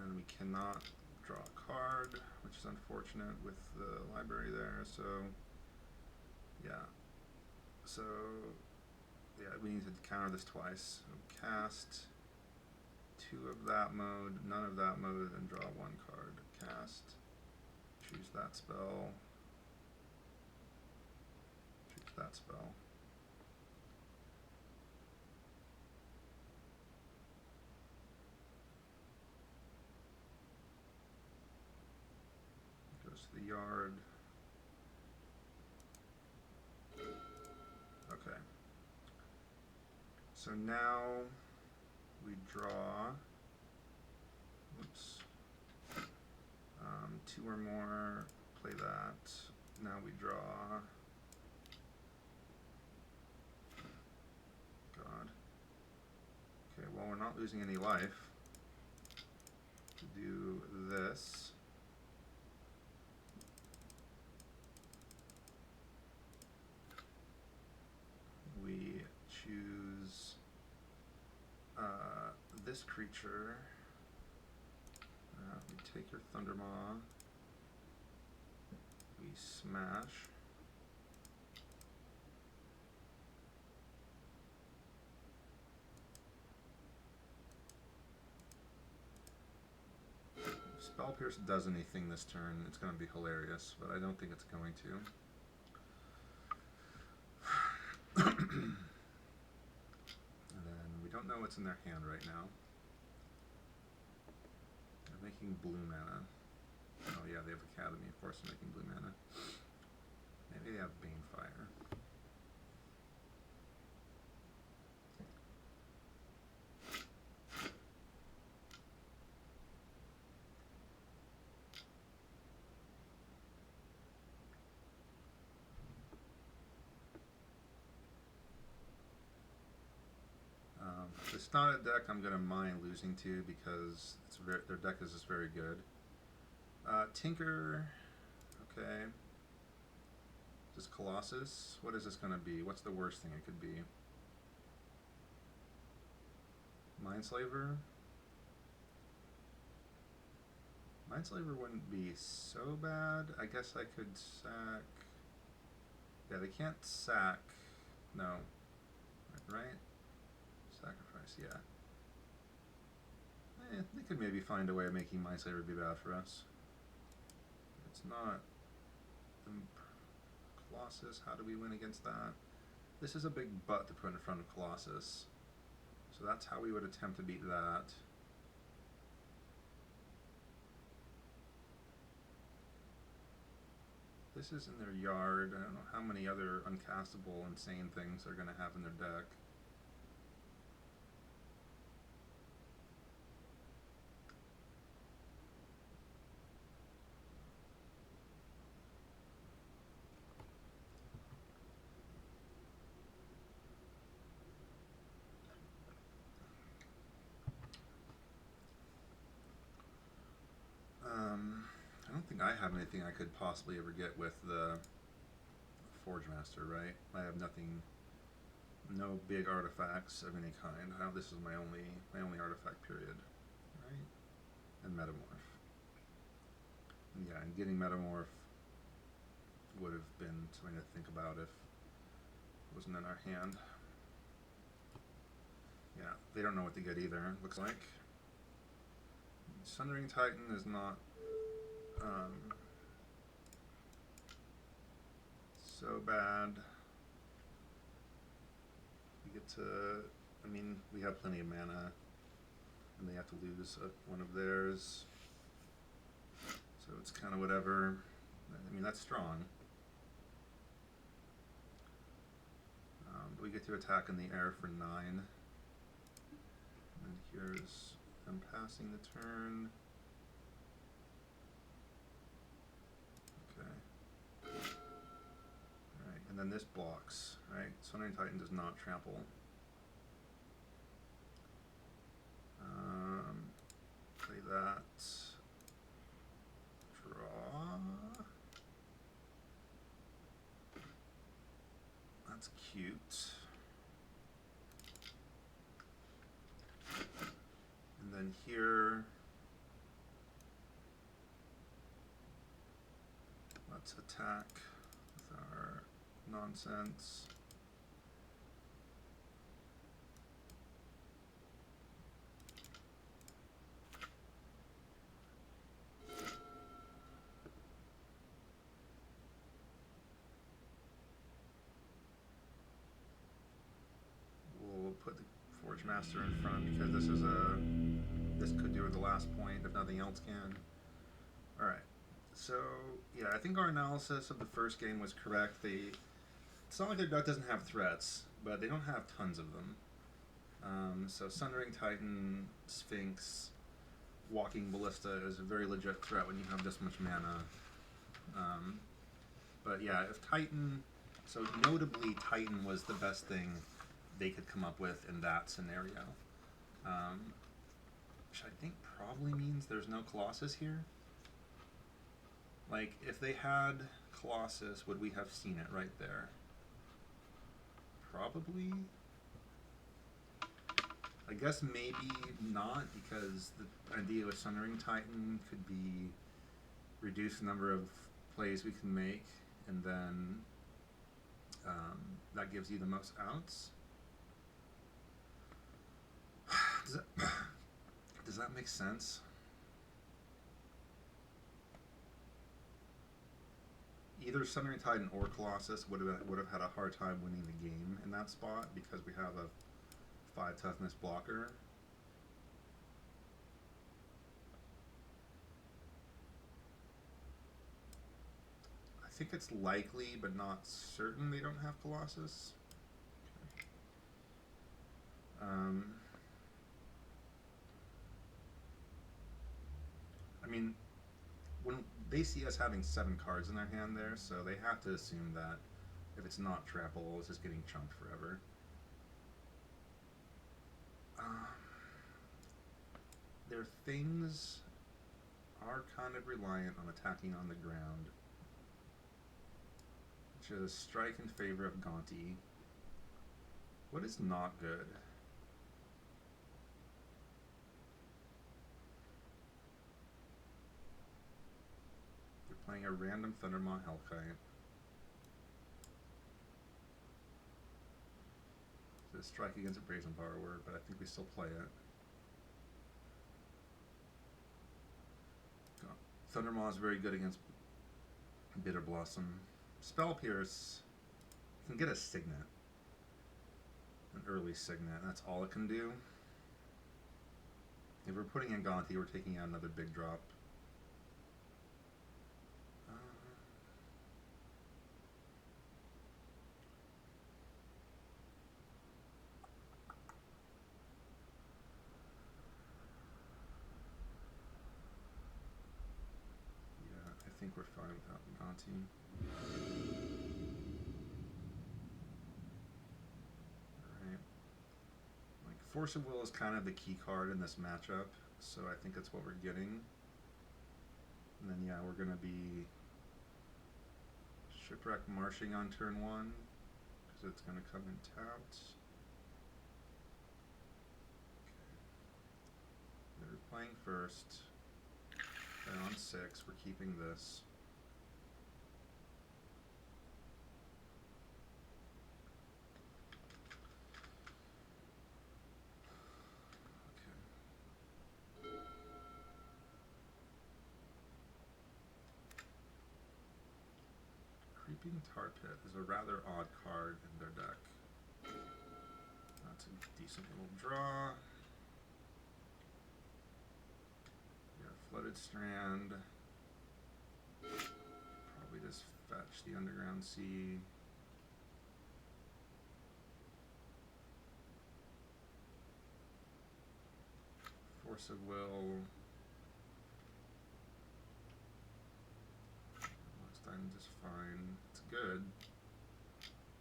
And we cannot draw a card, which is unfortunate with the library there, so yeah. So yeah, we need to counter this twice. So cast 2 of that mode, none of that mode, and draw 1 card. Cast, choose that spell, choose that spell. Goes to the yard. Okay. So now we draw, oops, 2 or more, play that. Now we draw, God. Okay, well, we're not losing any life. To do this. We choose this creature. We take your Thundermaw. We smash. Spell Pierce does anything this turn, it's going to be hilarious, but I don't think it's going to. And then we don't know what's in their hand right now. They're making blue mana. Oh yeah, they have Academy, of course they're making blue mana. Maybe they have Banefire. It's not a deck I'm going to mind losing to because their deck is just very good. Tinker, okay. Just Colossus. What is this going to be? What's the worst thing it could be? Mindslaver? Mindslaver wouldn't be so bad. I guess I could sack... Yeah, they can't sack... No. Right? Sacrifice, yeah. They could maybe find a way of making Mindslaver be bad for us. It's not... Colossus, how do we win against that? This is a big butt to put in front of Colossus. So that's how we would attempt to beat that. This is in their yard. I don't know how many other uncastable, insane things they're going to have in their deck. I don't think I have anything I could possibly ever get with the Forge Master, right? I have nothing, no big artifacts of any kind. This is my only artifact, period, right? And Metamorph. Yeah, and getting Metamorph would have been something to think about if it wasn't in our hand. Yeah, they don't know what to get either, looks like. Sundering Titan is not so bad. We get to, I mean, we have plenty of mana, and they have to lose one of theirs. So it's kind of whatever. I mean, that's strong. But we get to attack in the air for 9. And here's them passing the turn. Okay. Alright, and then this blocks, right? Sundering Titan does not trample. Play that. Draw. That's cute. And then here, let's attack with our nonsense. We'll put the Forge Master in front because this could do the last point if nothing else can. Alright, so yeah, I think our analysis of the first game was correct. It's not like their deck doesn't have threats, but they don't have tons of them. So Sundering Titan, Sphinx, Walking Ballista is a very legit threat when you have this much mana. But yeah, if Titan, so notably Titan was the best thing they could come up with in that scenario. Which I think probably means there's no Colossus here. Like, if they had Colossus, would we have seen it right there? Probably. I guess maybe not, because the idea with Sundering Titan could be reduce the number of plays we can make, and then that gives you the most outs. Does that make sense? either Sundering Titan or Colossus would have had a hard time winning the game in that spot because we have a 5 toughness blocker. I think it's likely, but not certain they don't have Colossus. I mean, when they see us having 7 cards in their hand there, so they have to assume that if it's not trample, it's just getting chunked forever. Their things are kind of reliant on attacking on the ground, which is strike in favor of Gonti. What is not good? They're playing a random Thundermaw Hellkite. It's a strike against a Brazen Borrower, but I think we still play it. Thundermaw is very good against Bitter Blossom. Spell Pierce can get a Signet. An early Signet. That's all it can do. If we're putting in Gonti, we're taking out another big drop. Yeah, I think we're fine without Gonti. Force of Will is kind of the key card in this matchup, so I think that's what we're getting. And then, yeah, we're going to be Shipwreck Marshing on turn 1, because it's going to come in tapped. Okay. They're playing first. They're on 6. We're keeping this. Creeping Tar Pit is a rather odd card in their deck. That's a decent little draw. We got Flooded Strand. Probably just fetch the Underground Sea. Force of Will. Diamond is fine. It's good.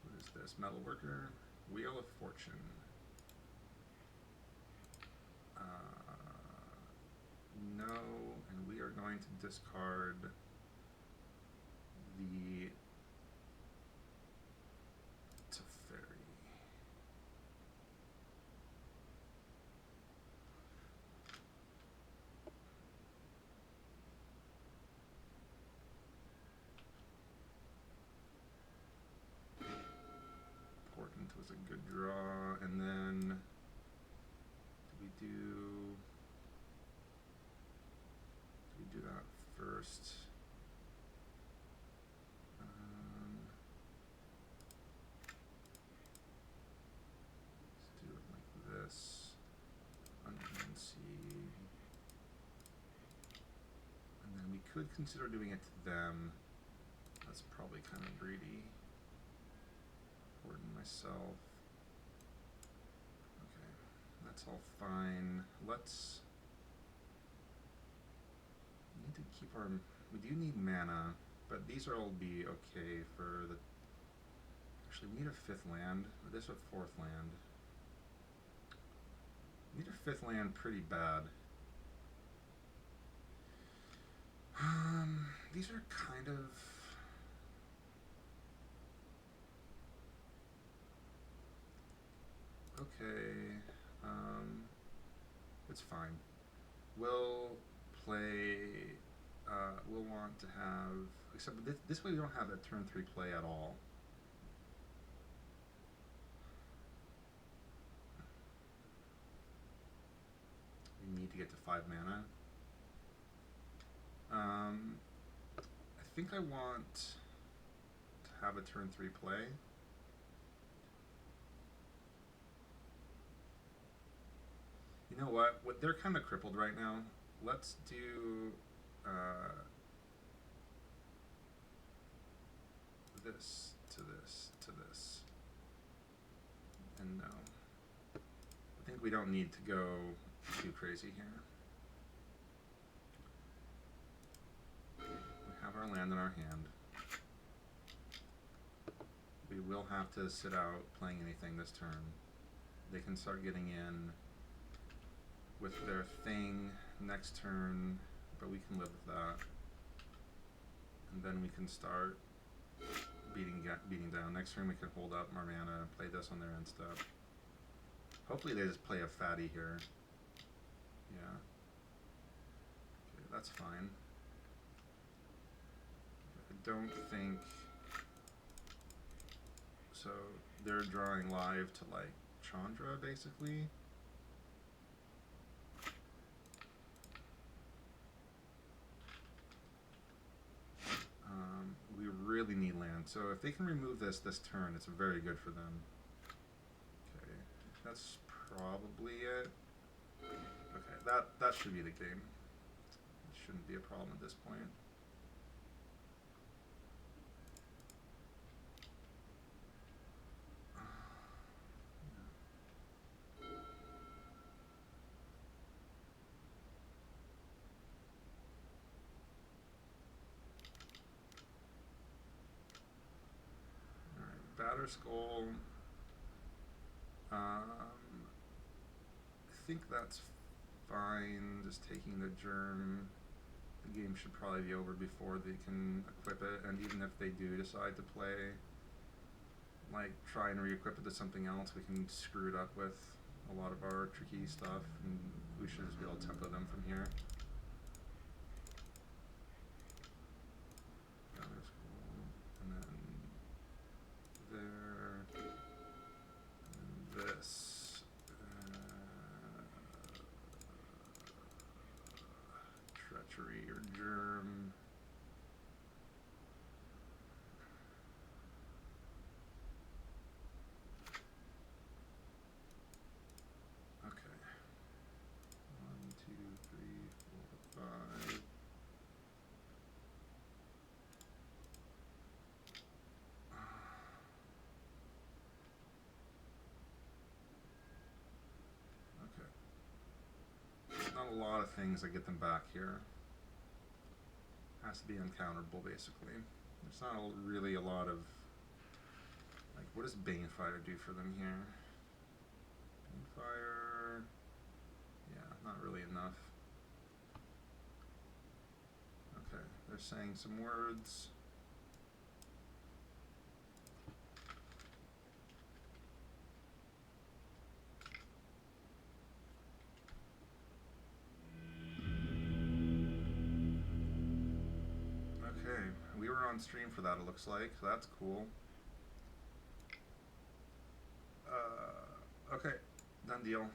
What is this? Metalworker. Wheel of Fortune. No, and we are going to discard the Teferi. Portent was a good draw, and then do we do that first? Let's do it like this. Underground Sea. And then we could consider doing it to them. That's probably kind of greedy. Portent myself. Okay, that's all fine. Let's need to keep our. We do need mana, but these are all be okay for the. Actually, we need a 5th land. This is a 4th land. We need a 5th land pretty bad. These are kind of. Okay, it's fine. We'll play, we'll want to have, except this way we don't have a turn 3 play at all. We need to get to 5 mana. I think I want have a turn 3 play. You know what? They're kind of crippled right now. Let's do this to this to this. And no. I think we don't need to go too crazy here. We have our land in our hand. We will have to sit out playing anything this turn. They can start getting in with their thing next turn, but we can live with that. And then we can start beating down. Next turn we can hold up our mana, play this on their end step. Hopefully they just play a fatty here. Yeah. Okay, that's fine. I don't think... So they're drawing live to like Chandra basically. We really need land. So if they can remove this turn, it's very good for them. Okay, that's probably it. Okay, that should be the game. It shouldn't be a problem at this point. Batterskull. I think that's fine. Just taking the germ. The game should probably be over before they can equip it. And even if they do decide to play, like try and re-equip it to something else, we can screw it up with a lot of our tricky stuff, and we should just be able to tempo them from here. And then there, and this, treachery or germ. Okay. 1, 2, 3, 4, 5. Not a lot of things that get them back here. Has to be uncounterable, basically. There's not really a lot of... Like, what does Banefire do for them here? Banefire... Yeah, not really enough. Okay, they're saying some words. Okay, we were on stream for that, it looks like, so that's cool. Okay, done deal.